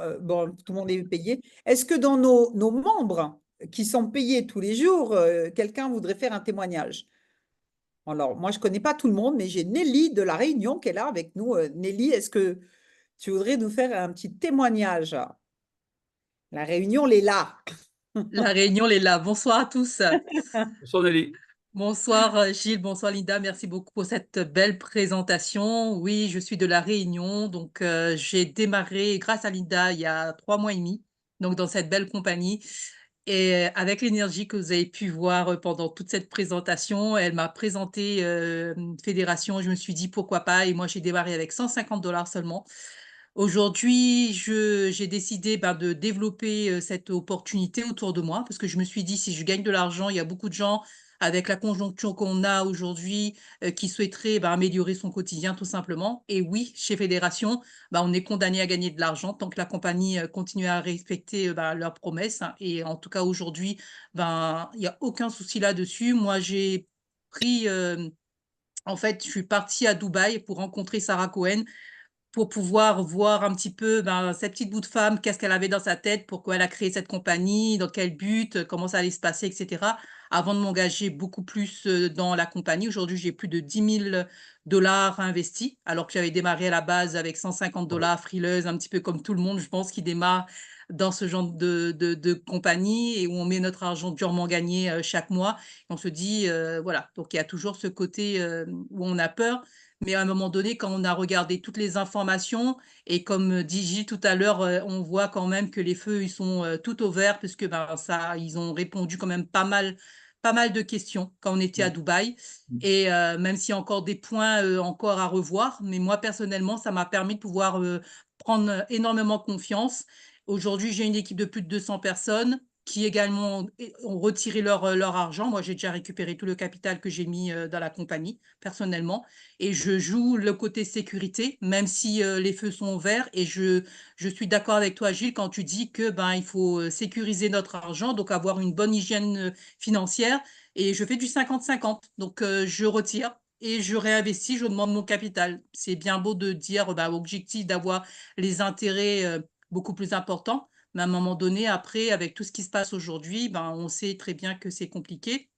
tout le monde est payé. Est-ce que dans nos membres qui sont payés tous les jours, quelqu'un voudrait faire un témoignage? Alors, moi, je ne connais pas tout le monde, mais j'ai Nelly de La Réunion qui est là avec nous. Nelly, est-ce que tu voudrais nous faire un petit témoignage? La Réunion, elle est là. La Réunion, est là. Bonsoir à tous. Bonsoir Nelly. Bonsoir Gilles, bonsoir Linda. Merci beaucoup pour cette belle présentation. Oui, je suis de La Réunion. Donc, j'ai démarré grâce à Linda il y a 3 mois et demi, donc dans cette belle compagnie. Et avec l'énergie que vous avez pu voir pendant toute cette présentation, elle m'a présenté une fédération. Je me suis dit pourquoi pas. Et moi, j'ai démarré avec 150 $ seulement. Aujourd'hui, j'ai décidé de développer cette opportunité autour de moi parce que je me suis dit, si je gagne de l'argent, il y a beaucoup de gens avec la conjoncture qu'on a aujourd'hui qui souhaiteraient améliorer son quotidien tout simplement. Et oui, chez Fédération, on est condamné à gagner de l'argent tant que la compagnie continue à respecter leurs promesses, hein. Et en tout cas, aujourd'hui, il n'y a aucun souci là-dessus. Moi, j'ai pris, en fait, je suis partie à Dubaï pour rencontrer Sarah Cohen pour pouvoir voir un petit peu cette petite bout de femme, qu'est-ce qu'elle avait dans sa tête, pourquoi elle a créé cette compagnie, dans quel but, comment ça allait se passer, etc. Avant de m'engager beaucoup plus dans la compagnie. Aujourd'hui, j'ai plus de 10 000 $ investis, alors que j'avais démarré à la base avec 150 $ frileuse, un petit peu comme tout le monde, je pense, qui démarre dans ce genre de compagnie et où on met notre argent durement gagné chaque mois. Et on se dit, voilà, donc il y a toujours ce côté où on a peur. Mais à un moment donné, quand on a regardé toutes les informations, et comme dit Gilles tout à l'heure, on voit quand même que les feux ils sont tout au vert, puisque ils ont répondu quand même pas mal de questions quand on était à Dubaï. Et même s'il y a encore des points encore à revoir, mais moi personnellement, ça m'a permis de pouvoir prendre énormément confiance. Aujourd'hui, j'ai une équipe de plus de 200 personnes qui également ont retiré leur argent. Moi, j'ai déjà récupéré tout le capital que j'ai mis dans la compagnie, personnellement. Et je joue le côté sécurité, même si les feux sont verts. Et je suis d'accord avec toi, Gilles, quand tu dis que il faut sécuriser notre argent, donc avoir une bonne hygiène financière. Et je fais du 50-50. Donc, je retire et je réinvestis, je demande mon capital. C'est bien beau de dire, objectif d'avoir les intérêts beaucoup plus importants. Mais à un moment donné, après, avec tout ce qui se passe aujourd'hui, on sait très bien que c'est compliqué.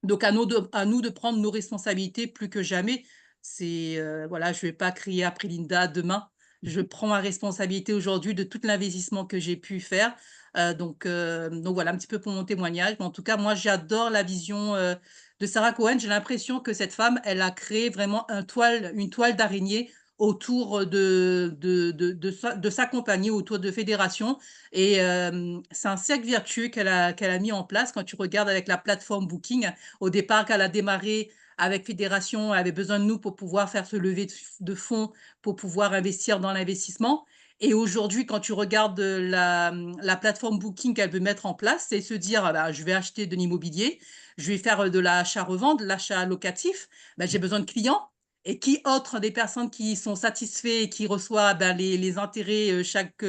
Donc, à nous de prendre nos responsabilités plus que jamais. Voilà, je ne vais pas crier après Linda demain. Je prends ma responsabilité aujourd'hui de tout l'investissement que j'ai pu faire. Donc, voilà un petit peu pour mon témoignage. Mais en tout cas, moi, j'adore la vision de Sarah Cohen. J'ai l'impression que cette femme, elle a créé vraiment une toile d'araignée autour de sa compagnie, autour de Fédération. Et c'est un cercle vertueux qu'elle a mis en place. Quand tu regardes avec la plateforme Booking, au départ, qu'elle a démarré avec Fédération, avait besoin de nous pour pouvoir faire ce levée de fonds pour pouvoir investir dans l'investissement. Et aujourd'hui, quand tu regardes la plateforme Booking qu'elle veut mettre en place, c'est se dire, ah bah, je vais acheter de l'immobilier, je vais faire de l'achat-revente, de l'achat locatif, bah, j'ai besoin de clients. Et qui autre des personnes qui sont satisfaits et qui reçoivent les intérêts chaque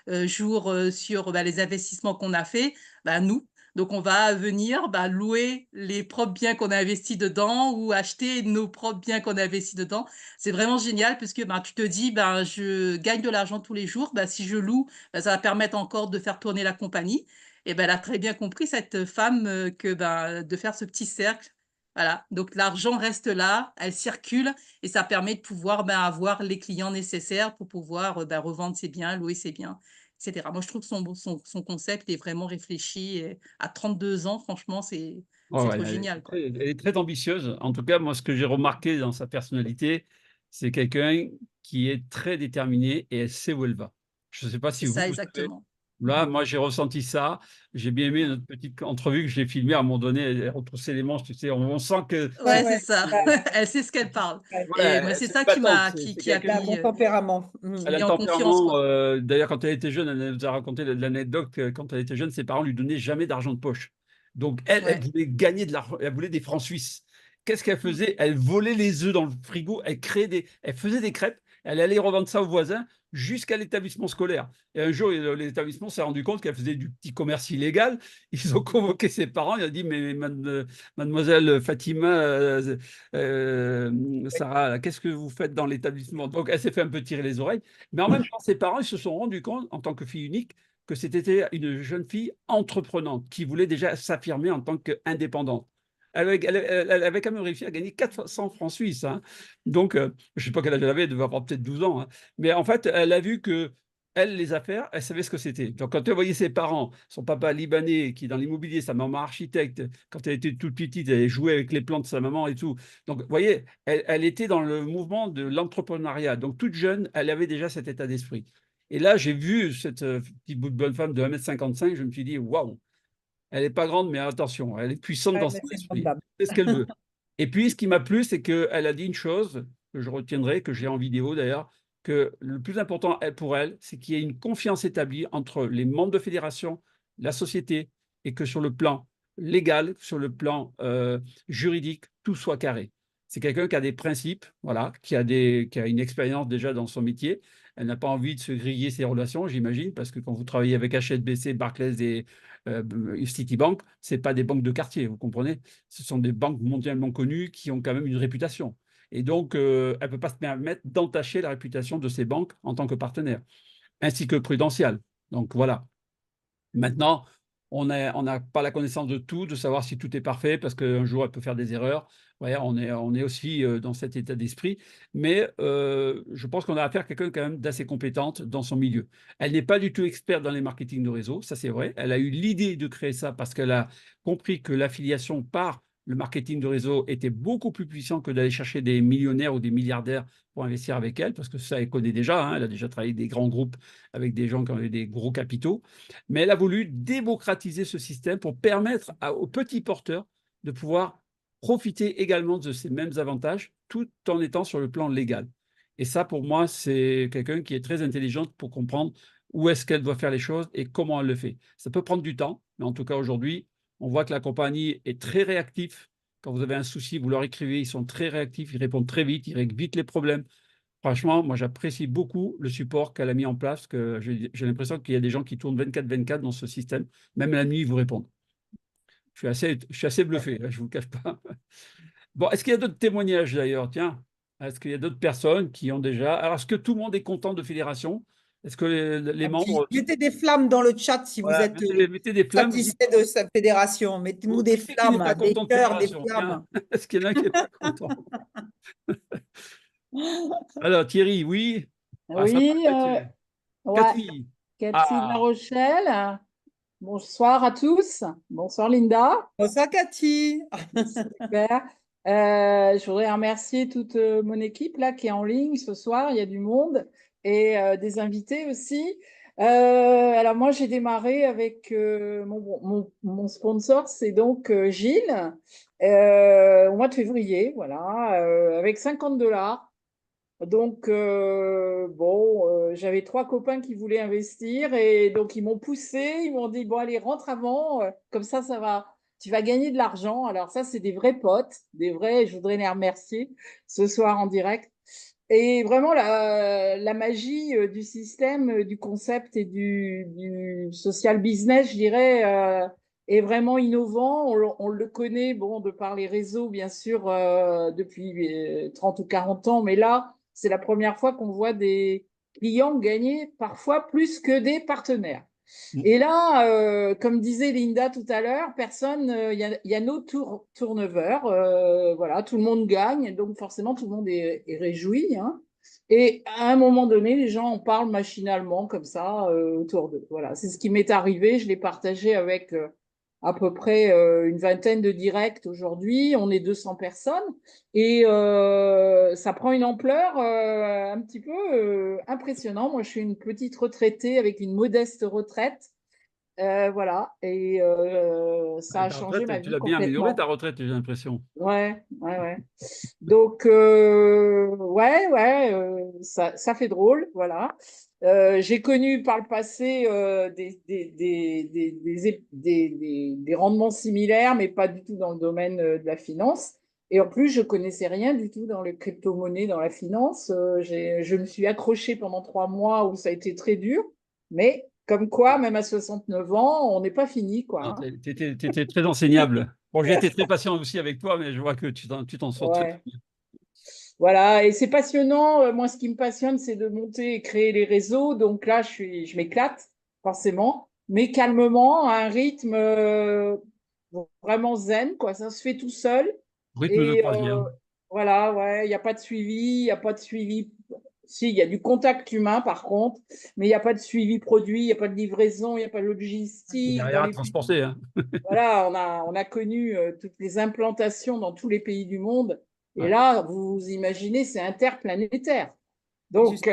jour sur les investissements qu'on a fait, nous. Donc, on va venir louer les propres biens qu'on a investis dedans ou acheter nos propres biens qu'on a investis dedans. C'est vraiment génial puisque tu te dis, je gagne de l'argent tous les jours. Si je loue, ça va permettre encore de faire tourner la compagnie. Et elle a très bien compris, cette femme, que de faire ce petit cercle. Voilà, donc l'argent reste là, elle circule et ça permet de pouvoir avoir les clients nécessaires pour pouvoir revendre ses biens, louer ses biens, etc. Moi, je trouve que son concept est vraiment réfléchi. Et à 32 ans, franchement, c'est Ouais, trop elle génial, quoi. elle est très ambitieuse. En tout cas, moi, ce que j'ai remarqué dans sa personnalité, c'est quelqu'un qui est très déterminé et elle sait où elle va. Je ne sais pas C'est si vous, ça, vous savez. exactement. Là, moi, j'ai ressenti ça. J'ai bien aimé notre petite entrevue que j'ai filmée. À un moment donné, elle retroussait les manches, tu sais. On sent que Ouais, ouais, c'est ça. ouais, Elle sait ce qu'elle parle. ouais. Et moi, ouais, c'est c'est ça une battante. C'est qui a Elle quelqu'un a un mis, bon tempérament. elle a un en confiance, tempérament. quoi. D'ailleurs, quand elle était jeune, elle nous a raconté l'anecdote que quand elle était jeune, ses parents lui donnaient jamais d'argent de poche. Donc, elle Ouais. voulait gagner de l'argent. Elle voulait des francs suisses. Qu'est-ce qu'elle faisait? Elle volait les œufs dans le frigo. Elle faisait des crêpes. Elle allait revendre ça aux voisins jusqu'à l'établissement scolaire. Et un jour, l'établissement s'est rendu compte qu'elle faisait du petit commerce illégal. Ils ont convoqué ses parents. Il a dit, mais mademoiselle Fatima, Sarah, qu'est-ce que vous faites dans l'établissement? Donc, elle s'est fait un peu tirer les oreilles. Mais en même temps, ses parents, ils se sont rendus compte, en tant que fille unique, que c'était une jeune fille entreprenante qui voulait déjà s'affirmer en tant qu'indépendante. Elle avait quand même réussi à gagner 400 francs suisses, hein. Donc, je ne sais pas quel âge elle avait, elle devait avoir peut-être 12 ans, hein. Mais en fait, elle a vu que elle, les affaires, elle savait ce que c'était. Donc, quand elle voyait ses parents, son papa libanais qui est dans l'immobilier, sa maman architecte, quand elle était toute petite, elle jouait avec les plans de sa maman et tout. Donc, vous voyez, elle était dans le mouvement de l'entrepreneuriat. Donc, toute jeune, elle avait déjà cet état d'esprit. Et là, j'ai vu cette petite bout de bonne femme de 1,55 m, je me suis dit, waouh, elle n'est pas grande, mais attention, elle est puissante Ouais, dans mais son c'est une bonne esprit. dame. C'est ce qu'elle veut. Et puis, ce qui m'a plu, c'est qu'elle a dit une chose que je retiendrai, que j'ai en vidéo d'ailleurs, que le plus important pour elle, c'est qu'il y ait une confiance établie entre les membres de fédération, la société, et que sur le plan légal, sur le plan juridique, tout soit carré. C'est quelqu'un qui a des principes, voilà, qui a une expérience déjà dans son métier. Elle n'a pas envie de se griller ses relations, j'imagine, parce que quand vous travaillez avec HSBC, Barclays et Citibank, ce n'est pas des banques de quartier, vous comprenez? Ce sont des banques mondialement connues qui ont quand même une réputation. Et donc, elle ne peut pas se permettre d'entacher la réputation de ces banques en tant que partenaire, ainsi que Prudential. Donc voilà. Maintenant, on n'a pas la connaissance de tout, de savoir si tout est parfait, parce qu'un jour, elle peut faire des erreurs. Ouais, on est aussi dans cet état d'esprit. Mais je pense qu'on a affaire à quelqu'un quand même d'assez compétente dans son milieu. Elle n'est pas du tout experte dans les marketing de réseau, ça c'est vrai. Elle a eu l'idée de créer ça parce qu'elle a compris que l'affiliation par le marketing de réseau était beaucoup plus puissant que d'aller chercher des millionnaires ou des milliardaires pour investir avec elle, parce que ça, elle connaît déjà, hein. Elle a déjà travaillé avec des grands groupes, avec des gens qui ont eu des gros capitaux. Mais elle a voulu démocratiser ce système pour permettre aux petits porteurs de pouvoir profiter également de ces mêmes avantages tout en étant sur le plan légal. Et ça, pour moi, c'est quelqu'un qui est très intelligente pour comprendre où est-ce qu'elle doit faire les choses et comment elle le fait. Ça peut prendre du temps, mais en tout cas, aujourd'hui, on voit que la compagnie est très réactive. Quand vous avez un souci, vous leur écrivez, ils sont très réactifs, ils répondent très vite, ils règlent vite les problèmes. Franchement, moi, j'apprécie beaucoup le support qu'elle a mis en place, que j'ai l'impression qu'il y a des gens qui tournent 24/24 dans ce système. Même la nuit, ils vous répondent. Je suis assez bluffé, là, je ne vous le cache pas. Bon, est-ce qu'il y a d'autres témoignages d'ailleurs? Tiens, est-ce qu'il y a d'autres personnes qui ont déjà... Alors, est-ce que tout le monde est content de Fédération? Est-ce que les membres... Mettez des flammes dans le chat si vous Voilà, êtes mettez des flammes. satisfait de cette fédération. Mettez-nous des Qui c'est qui n'est pas flammes, des content de cœurs, des Fédération? flammes. Tiens, est-ce qu'il y en a qui n'est pas content? Alors, Thierry, oui. Ah, ça Oui, va, Thierry. ouais, Cathy. Cathy de La Ah, Rochelle. Bonsoir à tous. Bonsoir Linda. Bonsoir Cathy. Super. Je voudrais remercier toute mon équipe là qui est en ligne ce soir. Il y a du monde et des invités aussi. Alors moi, j'ai démarré avec mon sponsor, c'est donc Gilles, au mois de février, voilà, avec 50 $. Donc, j'avais 3 copains qui voulaient investir et donc ils m'ont poussé, ils m'ont dit, bon, allez, rentre avant, comme ça tu vas gagner de l'argent. Alors ça, c'est des vrais potes, des vrais, je voudrais les remercier ce soir en direct. Et vraiment, la magie du système, du concept et du social business, je dirais, est vraiment innovant. On le connaît, bon, de par les réseaux, bien sûr, depuis 30 ou 40 ans, mais là, c'est la première fois qu'on voit des clients gagner parfois plus que des partenaires. Et là, comme disait Linda tout à l'heure, il y a no turnover, voilà, tout le monde gagne, donc forcément tout le monde est réjoui, hein. Et à un moment donné, les gens en parlent machinalement comme ça autour d'eux. Voilà, c'est ce qui m'est arrivé. Je l'ai partagé avec à peu près une vingtaine de directs aujourd'hui. On est 200 personnes et ça prend une ampleur un petit peu impressionnant. Moi, je suis une petite retraitée avec une modeste retraite. Voilà, et ça a Ta changé ma retraite, tu vie l'as bien améliorée, complètement. ta retraite, j'ai l'impression. Ouais, ouais, ouais. Donc, ça fait drôle, voilà. J'ai connu par le passé des rendements similaires, mais pas du tout dans le domaine de la finance. Et en plus, je connaissais rien du tout dans les crypto-monnaies, dans la finance. Je me suis accrochée pendant 3 mois où ça a été très dur, mais comme quoi, même à 69 ans, on n'est pas fini, quoi, hein. Tu étais très enseignable. Bon, j'ai été très patient aussi avec toi, mais je vois que tu t'en sors très, très Ouais. bien. Voilà, et c'est passionnant. Moi, ce qui me passionne, c'est de monter et créer les réseaux. Donc là, je m'éclate, forcément, mais calmement, à un rythme vraiment zen, quoi. Ça se fait tout seul. Rythme de Et croisière. voilà, ouais, il n'y a pas de suivi, il n'y a pas de suivi. Si, il y a du contact humain, par contre, mais il n'y a pas de suivi produit, il n'y a pas de livraison, il n'y a pas de Et logistique dans derrière à les pays. transporter, hein. Voilà, on a connu toutes les implantations dans tous les pays du monde. Et Ouais. là, vous imaginez, c'est interplanétaire. Juste- Donc,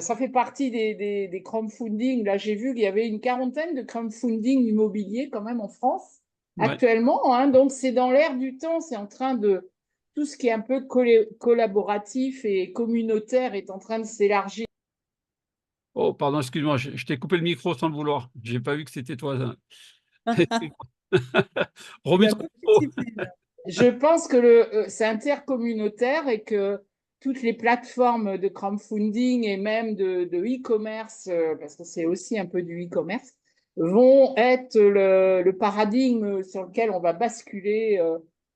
ça fait partie des crowdfunding. Là, j'ai vu qu'il y avait une quarantaine de crowdfunding immobilier quand même en France Ouais. actuellement, hein. Donc, c'est dans l'air du temps. C'est en train de… Tout ce qui est un peu collaboratif et communautaire est en train de s'élargir. Oh, pardon, excuse-moi, je t'ai coupé le micro sans le vouloir. J'ai pas vu que c'était toi. Il y Remets a ton beaucoup de micro. disciplines. Je pense que c'est intercommunautaire et que toutes les plateformes de crowdfunding et même de e-commerce, parce que c'est aussi un peu du e-commerce, vont être le paradigme sur lequel on va basculer.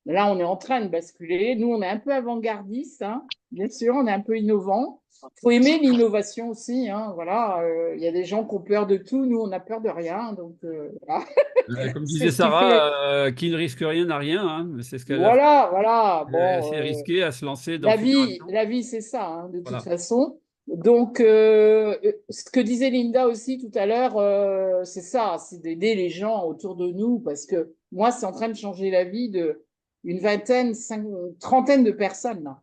Là, on est en train de basculer. Nous, on est un peu avant-gardiste, hein, bien sûr, on est un peu innovant. Il faut aimer l'innovation aussi, hein, voilà. Il y a des gens qui ont peur de tout, nous, on n'a peur de rien. Donc, voilà. Comme C'est disait ce qui fait. Sarah, qui ne risque rien n'a rien, hein. C'est ce qu'elle a fait. Voilà, voilà. Bon, C'est risqué à se lancer dans la vie, Fédération. la vie, c'est ça, hein, de toute Voilà. façon. Donc, ce que disait Linda aussi tout à l'heure, c'est ça, c'est d'aider les gens autour de nous, parce que moi, c'est en train de changer la vie de une vingtaine, trentaine de personnes, là.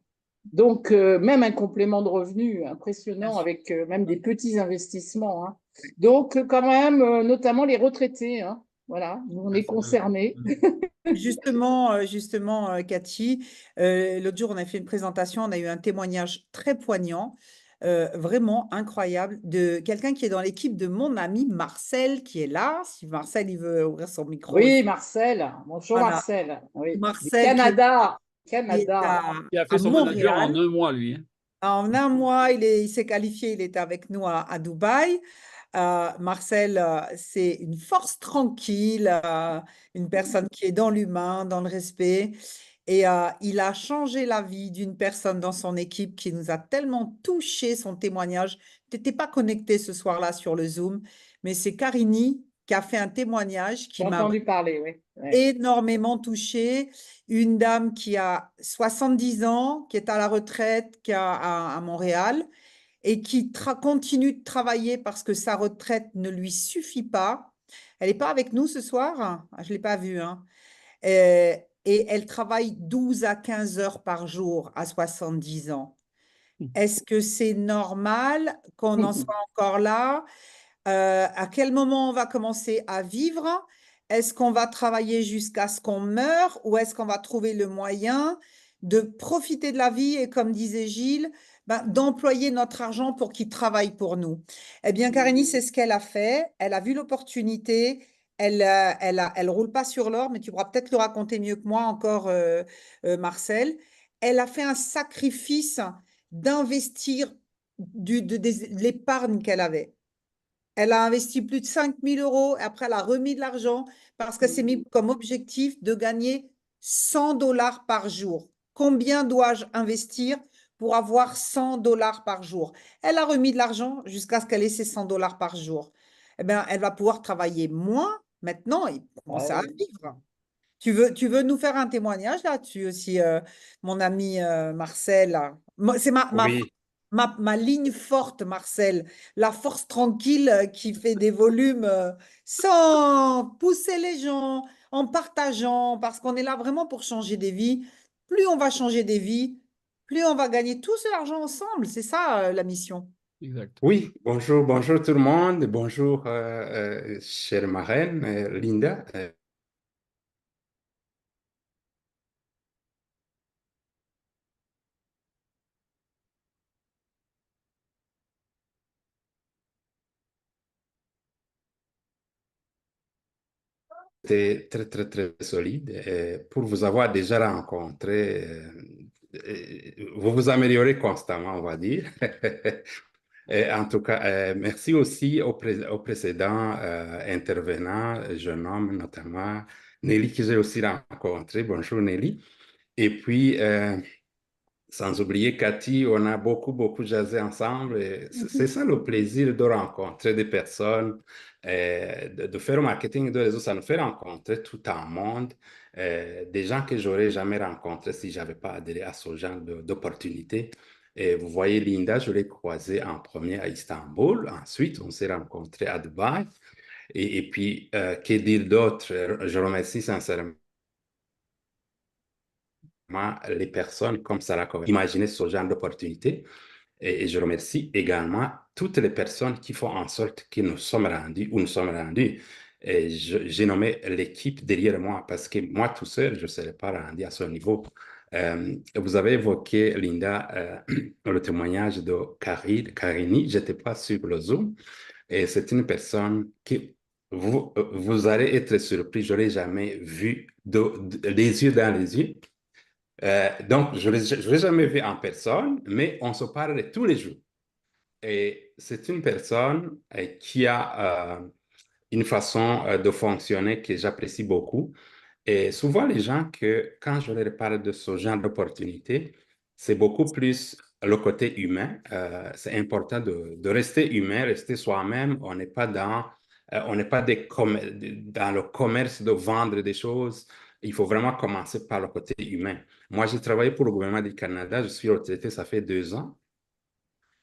Donc, même un complément de revenu Bien impressionnant sûr. avec même des petits investissements, hein. Donc, quand même, notamment les retraités, hein. Voilà, nous, on Ah, est concernés. Justement, Cathy, l'autre jour, on a fait une présentation, on a eu un témoignage très poignant, vraiment incroyable, de quelqu'un qui est dans l'équipe de mon ami Marcel, qui est là. Si Marcel, il veut ouvrir son micro Oui, aussi. Marcel. Bonjour, Voilà, Marcel. Oui, du Marcel Canada. qui est Canada. Il a fait à son manager en Montréal. 1 mois, lui, hein. En un mois, il s'est qualifié, il était avec nous à Dubaï. Marcel, c'est une force tranquille, une personne qui est dans l'humain, dans le respect. Et il a changé la vie d'une personne dans son équipe qui nous a tellement touché son témoignage. Tu n'étais pas connecté ce soir-là sur le Zoom, mais c'est Carini qui a fait un témoignage J'ai qui m'a entendu parler, oui. Ouais. énormément touchée. Une dame qui a 70 ans, qui est à la retraite, à Montréal, et qui continue de travailler parce que sa retraite ne lui suffit pas. Elle n'est pas avec nous ce soir? Je ne l'ai pas vue, hein. Et elle travaille 12 à 15 heures par jour à 70 ans. Est-ce que c'est normal qu'on en soit encore là? À quel moment on va commencer à vivre? Est-ce qu'on va travailler jusqu'à ce qu'on meure ou est-ce qu'on va trouver le moyen de profiter de la vie et, comme disait Gilles, ben, d'employer notre argent pour qu'il travaille pour nous? Eh bien, Carini, c'est ce qu'elle a fait. Elle a vu l'opportunité. Elle roule pas sur l'or, mais tu pourras peut-être le raconter mieux que moi encore, Marcel. Elle a fait un sacrifice d'investir de l'épargne qu'elle avait. Elle a investi plus de 5 000 euros. Et après, elle a remis de l'argent parce qu'elle s'est mis comme objectif de gagner 100 dollars par jour. Combien dois-je investir pour avoir 100 dollars par jour? Elle a remis de l'argent jusqu'à ce qu'elle ait ses 100 dollars par jour. Eh bien, elle va pouvoir travailler moins maintenant et commencer à vivre. Tu veux nous faire un témoignage là-dessus aussi, mon ami Marcel? C'est Oui, ma ligne forte, Marcel. La force tranquille qui fait des volumes sans pousser les gens, en partageant, parce qu'on est là vraiment pour changer des vies. Plus on va changer des vies, plus on va gagner tout cet argent ensemble. C'est ça la mission. Exact. oui, bonjour tout le monde, bonjour chère marraine Linda. C'était très solide. Pour vous avoir déjà rencontré, vous vous améliorez constamment, on va dire. Et en tout cas, merci aussi aux précédents intervenants, jeune homme notamment, Nelly que j'ai aussi rencontré. Bonjour Nelly. Et puis, sans oublier Cathy, on a beaucoup jassé ensemble. Et c'est ça le plaisir de rencontrer des personnes, de faire le marketing de réseau, ça nous fait rencontrer tout un monde, des gens que j'aurais jamais rencontrés si j'avais pas adhéré à ce genre d'opportunités. Et vous voyez, Linda, je l'ai croisée en premier à Istanbul. Ensuite, on s'est rencontrés à Dubaï. Et puis, que dire d'autre? Je remercie sincèrement les personnes comme Sarah Cohen. Imaginez ce genre d'opportunité. Et je remercie également toutes les personnes qui font en sorte que nous sommes rendus où nous sommes rendus. Et j'ai nommé l'équipe derrière moi parce que moi tout seul, je ne serais pas rendu à ce niveau. Vous avez évoqué, Linda, le témoignage de Karini. Je n'étais pas sur le Zoom. Et c'est une personne qui, vous allez être surpris, je ne l'ai jamais vu les yeux dans les yeux. Donc, je ne l'ai jamais vu en personne, mais on se parle tous les jours. Et c'est une personne qui a une façon de fonctionner que j'apprécie beaucoup. Et souvent, les gens, quand je leur parle de ce genre d'opportunité, c'est beaucoup plus le côté humain. C'est important de rester humain, rester soi-même. On n'est pas dans le commerce de vendre des choses. Il faut vraiment commencer par le côté humain. Moi, j'ai travaillé pour le gouvernement du Canada. Je suis retraité, ça fait 2 ans.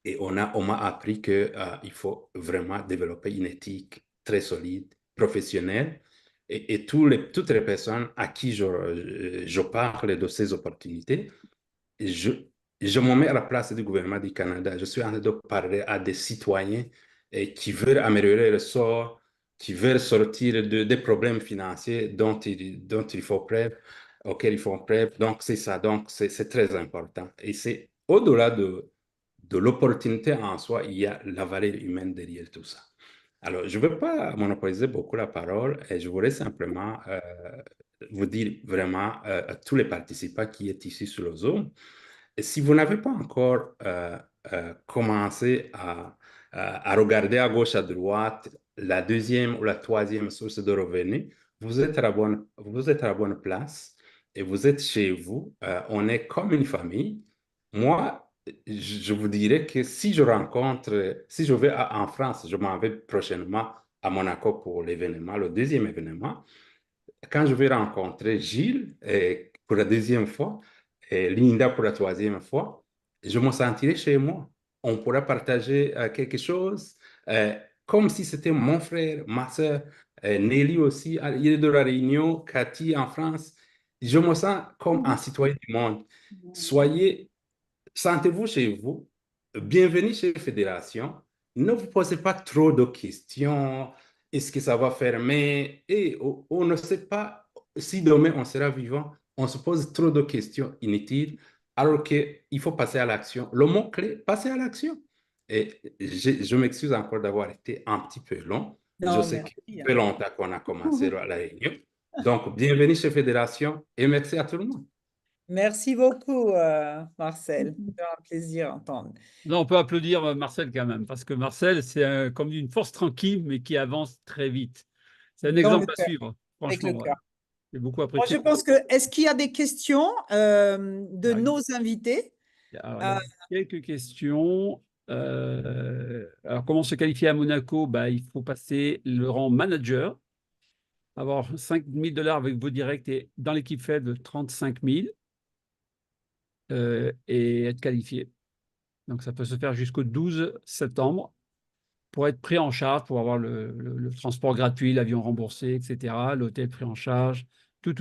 Et on m'a appris qu'il faut vraiment développer une éthique très solide, professionnelle. Et toutes les personnes à qui je parle de ces opportunités, je, je me mets à la place du gouvernement du Canada. Je suis en train de parler à des citoyens qui veulent améliorer le sort, qui veulent sortir des problèmes financiers dont il faut preuve, auxquels ils font preuve. Donc, c'est ça. Donc, c'est très important. Et c'est au-delà de l'opportunité en soi, il y a la valeur humaine derrière tout ça. Alors, je ne veux pas monopoliser beaucoup la parole et je voulais simplement vous dire vraiment à tous les participants qui sont ici sur le Zoom, et si vous n'avez pas encore commencé à regarder à gauche, à droite, la deuxième ou la troisième source de revenus, vous êtes à la bonne place et vous êtes chez vous. On est comme une famille. Moi, je vous dirais que si je vais en France, je m'en vais prochainement à Monaco pour l'événement, le deuxième événement. Quand je vais rencontrer Gilles pour la deuxième fois, et Linda pour la troisième fois, je me sentirai chez moi. On pourra partager quelque chose comme si c'était mon frère, ma soeur, Nelly aussi à l'île de la Réunion, Cathy en France. Je me sens comme un citoyen du monde. Sentez-vous chez vous. Bienvenue chez Fédération. ne vous posez pas trop de questions. Est-ce que ça va fermer? Et on ne sait pas si demain on sera vivant. On se pose trop de questions inutiles alors qu'il faut passer à l'action. Le mot-clé, passer à l'action. Et je m'excuse encore d'avoir été un petit peu long. Je Non, sais qu'il merci. fait longtemps qu'on a commencé la réunion. Donc, bienvenue chez Fédération et merci à tout le monde. Merci beaucoup, Marcel. C'est un plaisir d'entendre. Là, on peut applaudir Marcel quand même, parce que Marcel, c'est comme une force tranquille, mais qui avance très vite. C'est un Dans exemple le à cœur, suivre, avec franchement. le Ouais. cœur. J'ai beaucoup Moi, apprécié. je pense que, est-ce qu'il y a des questions de Ah, nos invités? Alors, il y a quelques questions. Alors, comment se qualifier à Monaco? Bah, il faut passer le rang manager, avoir 5 000 $ avec vos directs et dans l'équipe faible 35 000 et être qualifié. Donc, ça peut se faire jusqu'au 12 septembre pour être pris en charge, pour avoir le transport gratuit, l'avion remboursé, etc., l'hôtel pris en charge, tout.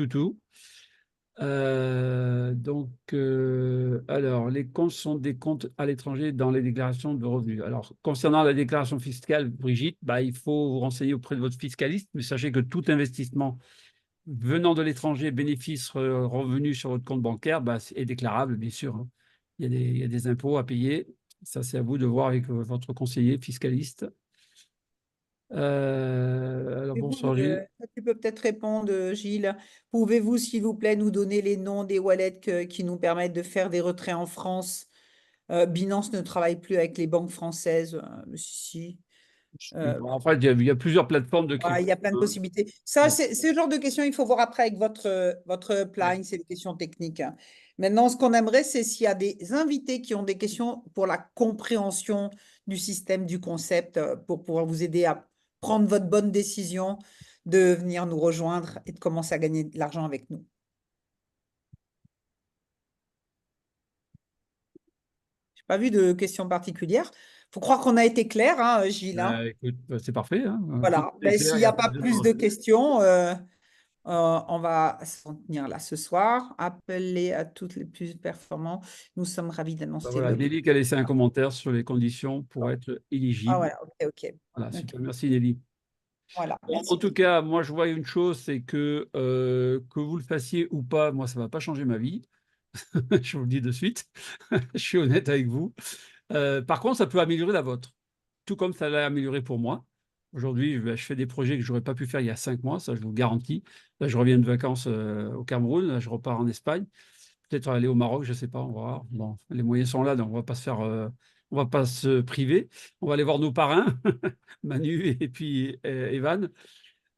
Alors, les comptes sont des comptes à l'étranger dans les déclarations de revenus. Alors, concernant la déclaration fiscale, Brigitte, bah, il faut vous renseigner auprès de votre fiscaliste, mais sachez que tout investissement venant de l'étranger, bénéfice revenu sur votre compte bancaire, bah, est déclarable, bien sûr, hein. Il y a des impôts à payer. Ça, c'est à vous de voir avec votre conseiller fiscaliste. Alors, Et vous, bonsoir, Gilles. tu peux peut-être répondre, Gilles. Pouvez-vous, s'il vous plaît, nous donner les noms des wallets qui nous permettent de faire des retraits en France? Binance ne travaille plus avec les banques françaises. Si. Bon, en fait, il y a plusieurs plateformes de Ouais, crypto, il y a plein de hein. possibilités. Ça, Bon. c'est le genre de questions, il faut voir après avec votre plan, c'est des questions techniques, hein. Maintenant, ce qu'on aimerait, c'est s'il y a des invités qui ont des questions pour la compréhension du système, du concept, pour pouvoir vous aider à prendre votre bonne décision de venir nous rejoindre et de commencer à gagner de l'argent avec nous. Je n'ai pas vu de questions particulières. Il faut croire qu'on a été clair, hein, Gilles, hein. Écoute, c'est parfait, hein. Voilà. Tout est Ben, clair, s'il il n'y y a a pas pas plus de questions, on va s'en tenir là ce soir. Appeler à toutes les plus performantes. Nous sommes ravis d'annoncer Voilà, le. Nelly qui a laissé un commentaire sur les conditions pour être Ah, éligible. voilà, ok. Voilà, Ok. super, merci Nelly. Voilà, Bon, merci. en tout cas, moi, je vois une chose, c'est que vous le fassiez ou pas, moi, ça ne va pas changer ma vie. Je vous le dis de suite. Je suis honnête avec vous. Par contre, ça peut améliorer la vôtre, tout comme ça l'a amélioré pour moi. Aujourd'hui, je fais des projets que je n'aurais pas pu faire il y a 5 mois, ça je vous le garantis. Là, je reviens de vacances au Cameroun, là, je repars en Espagne, peut-être aller au Maroc, je ne sais pas, on va voir. Bon, les moyens sont là, donc on va pas se priver. On va aller voir nos parrains, Manu et puis Evan.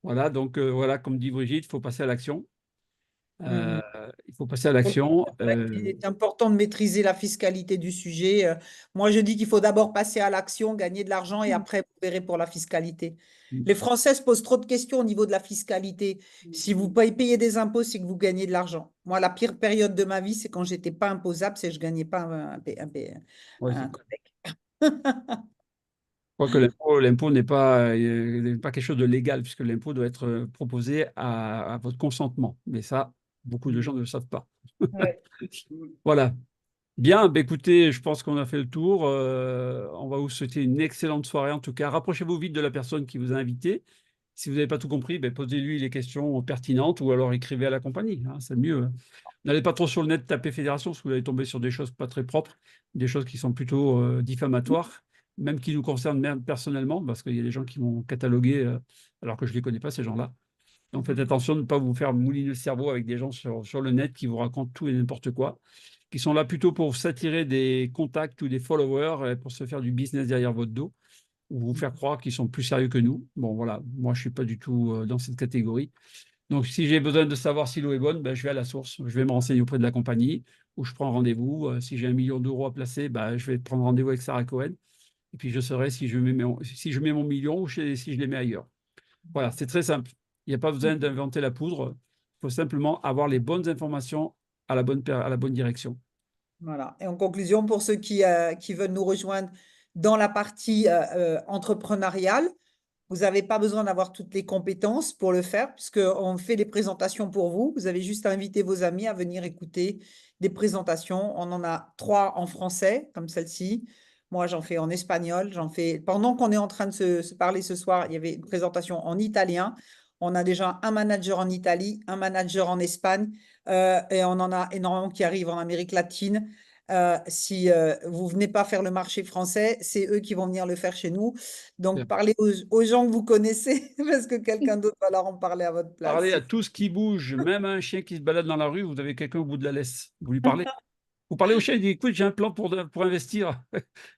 Voilà, donc voilà, comme dit Brigitte, il faut passer à l'action. Mhm. Il faut passer à l'action. Il est important de maîtriser la fiscalité du sujet. Moi, je dis qu'il faut d'abord passer à l'action, gagner de l'argent et après, vous verrez pour la fiscalité. Les Français se posent trop de questions au niveau de la fiscalité. Si vous payez des impôts, c'est que vous gagnez de l'argent. Moi, la pire période de ma vie, c'est quand j'étais pas imposable, c'est que je gagnais pas Ouais, un je codec. crois que l'impôt n'est pas quelque chose de légal, puisque l'impôt doit être proposé à votre consentement. Mais ça, beaucoup de gens ne le savent pas. Ouais. Voilà. Bien, bah, écoutez, je pense qu'on a fait le tour. On va vous souhaiter une excellente soirée. En tout cas, rapprochez-vous vite de la personne qui vous a invité. Si vous n'avez pas tout compris, ben, posez-lui les questions pertinentes ou alors écrivez à la compagnie, hein, c'est mieux. N'allez pas trop sur le net taper fédération parce que vous allez tomber sur des choses pas très propres, des choses qui sont plutôt diffamatoires, même qui nous concernent même personnellement, parce qu'il y a des gens qui vont cataloguer alors que je ne les connais pas, ces gens-là. Donc faites attention de ne pas vous faire mouliner le cerveau avec des gens sur le net qui vous racontent tout et n'importe quoi, qui sont là plutôt pour s'attirer des contacts ou des followers, pour se faire du business derrière votre dos, ou vous faire croire qu'ils sont plus sérieux que nous. Bon, voilà, moi, je ne suis pas du tout dans cette catégorie. Donc, si j'ai besoin de savoir si l'eau est bonne, ben, je vais à la source. Je vais me renseigner auprès de la compagnie ou je prends rendez-vous. Si j'ai 1 million d'euros à placer, ben, je vais prendre rendez-vous avec Sarah Cohen. Et puis, je saurai si je mets mon million ou si je les mets ailleurs. Voilà, c'est très simple. Il n'y a pas besoin d'inventer la poudre. Il faut simplement avoir les bonnes informations à la bonne direction. Voilà. Et en conclusion, pour ceux qui veulent nous rejoindre dans la partie entrepreneuriale, vous n'avez pas besoin d'avoir toutes les compétences pour le faire, puisqu'on fait des présentations pour vous. Vous avez juste à inviter vos amis à venir écouter des présentations. On en a 3 en français, comme celle-ci. Moi, j'en fais en espagnol. J'en fais. Pendant qu'on est en train de se parler ce soir, il y avait une présentation en italien. On a déjà un manager en Italie, un manager en Espagne, et on en a énormément qui arrivent en Amérique latine. Si vous venez pas faire le marché français, c'est eux qui vont venir le faire chez nous. Donc, Bien. parlez aux gens que vous connaissez parce que quelqu'un d'autre va leur en parler à votre place. Parlez à tout ce qui bouge, même à un chien qui se balade dans la rue, vous avez quelqu'un au bout de la laisse. Vous lui parlez. Vous parlez au chien, il dit, écoute, j'ai un plan pour investir.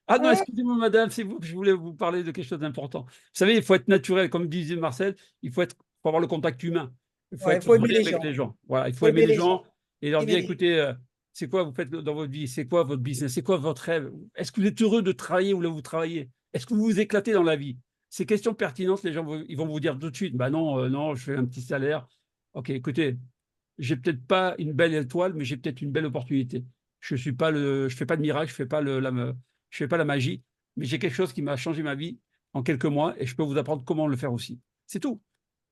Ah non, Ouais. excusez-moi, madame, c'est vous, je voulais vous parler de quelque chose d'important. Vous savez, il faut être naturel, comme disait Marcel, faut avoir le contact humain. Il faut Ouais, être faut aimer vrai les avec gens. les gens. Voilà, il faut Faut aimer aimer les les gens. gens et leur Aimer dire, les gens. écoutez, c'est quoi vous faites dans votre vie? C'est quoi votre business? C'est quoi votre rêve? Est-ce que vous êtes heureux de travailler où là vous travaillez? Est-ce que vous vous éclatez dans la vie? Ces questions pertinentes, les gens ils vont vous dire tout de suite, bah non, non, je fais un petit salaire. Ok, écoutez, j'ai peut-être pas une belle étoile, mais j'ai peut-être une belle opportunité. Je fais pas de miracle, je fais pas la magie, mais j'ai quelque chose qui m'a changé ma vie en quelques mois et je peux vous apprendre comment le faire aussi. C'est tout.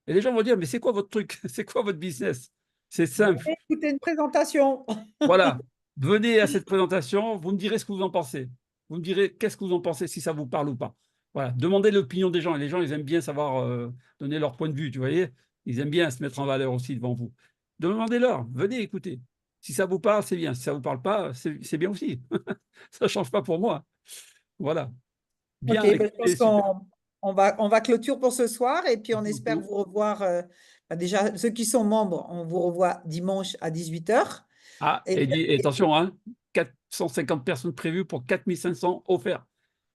Et les gens vont dire, mais c'est quoi votre truc? C'est quoi votre business? C'est simple. Écoutez une présentation. Voilà. Venez à cette présentation, vous me direz ce que vous en pensez. Vous me direz qu'est-ce que vous en pensez, si ça vous parle ou pas. Voilà. Demandez l'opinion des gens. Et les gens, ils aiment bien savoir donner leur point de vue, tu voyez. Ils aiment bien se mettre en valeur aussi devant vous. Demandez-leur, venez écouter. Si ça vous parle, c'est bien. Si ça ne vous parle pas, c'est bien aussi. Ça ne change pas pour moi. Voilà. Ok, Bien, ben, je écoutez, pense super. qu'on va clôture pour ce soir et puis on Merci espère beaucoup. vous revoir. Déjà, ceux qui sont membres, on vous revoit dimanche à 18h. Ah, et attention, hein, 450 personnes prévues pour 4500 offerts.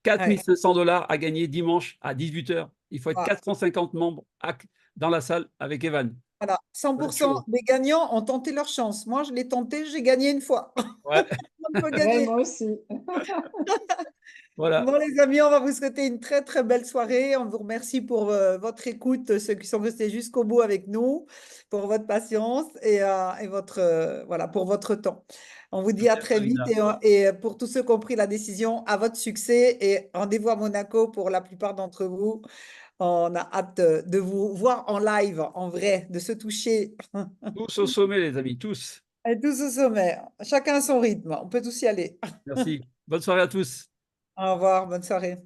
4500 $ à gagner dimanche à 18h. Il faut être 450 membres dans la salle avec Evan. Voilà, 100% des gagnants ont tenté leur chance. Moi, je l'ai tenté, j'ai gagné une fois. Ouais. On peut Ouais, gagner. moi aussi. Voilà. Bon, les amis, on va vous souhaiter une très, très belle soirée. On vous remercie pour votre écoute, ceux qui sont restés jusqu'au bout avec nous, pour votre patience et voilà, pour votre temps. On vous dit à très vite et pour tous ceux qui ont pris la décision, à votre succès et rendez-vous à Monaco pour la plupart d'entre vous. On a hâte de vous voir en live, en vrai, de se toucher. Tous au sommet, les amis, tous. Et tous au sommet. Chacun à son rythme. On peut tous y aller. Merci. Bonne soirée à tous. Au revoir, bonne soirée.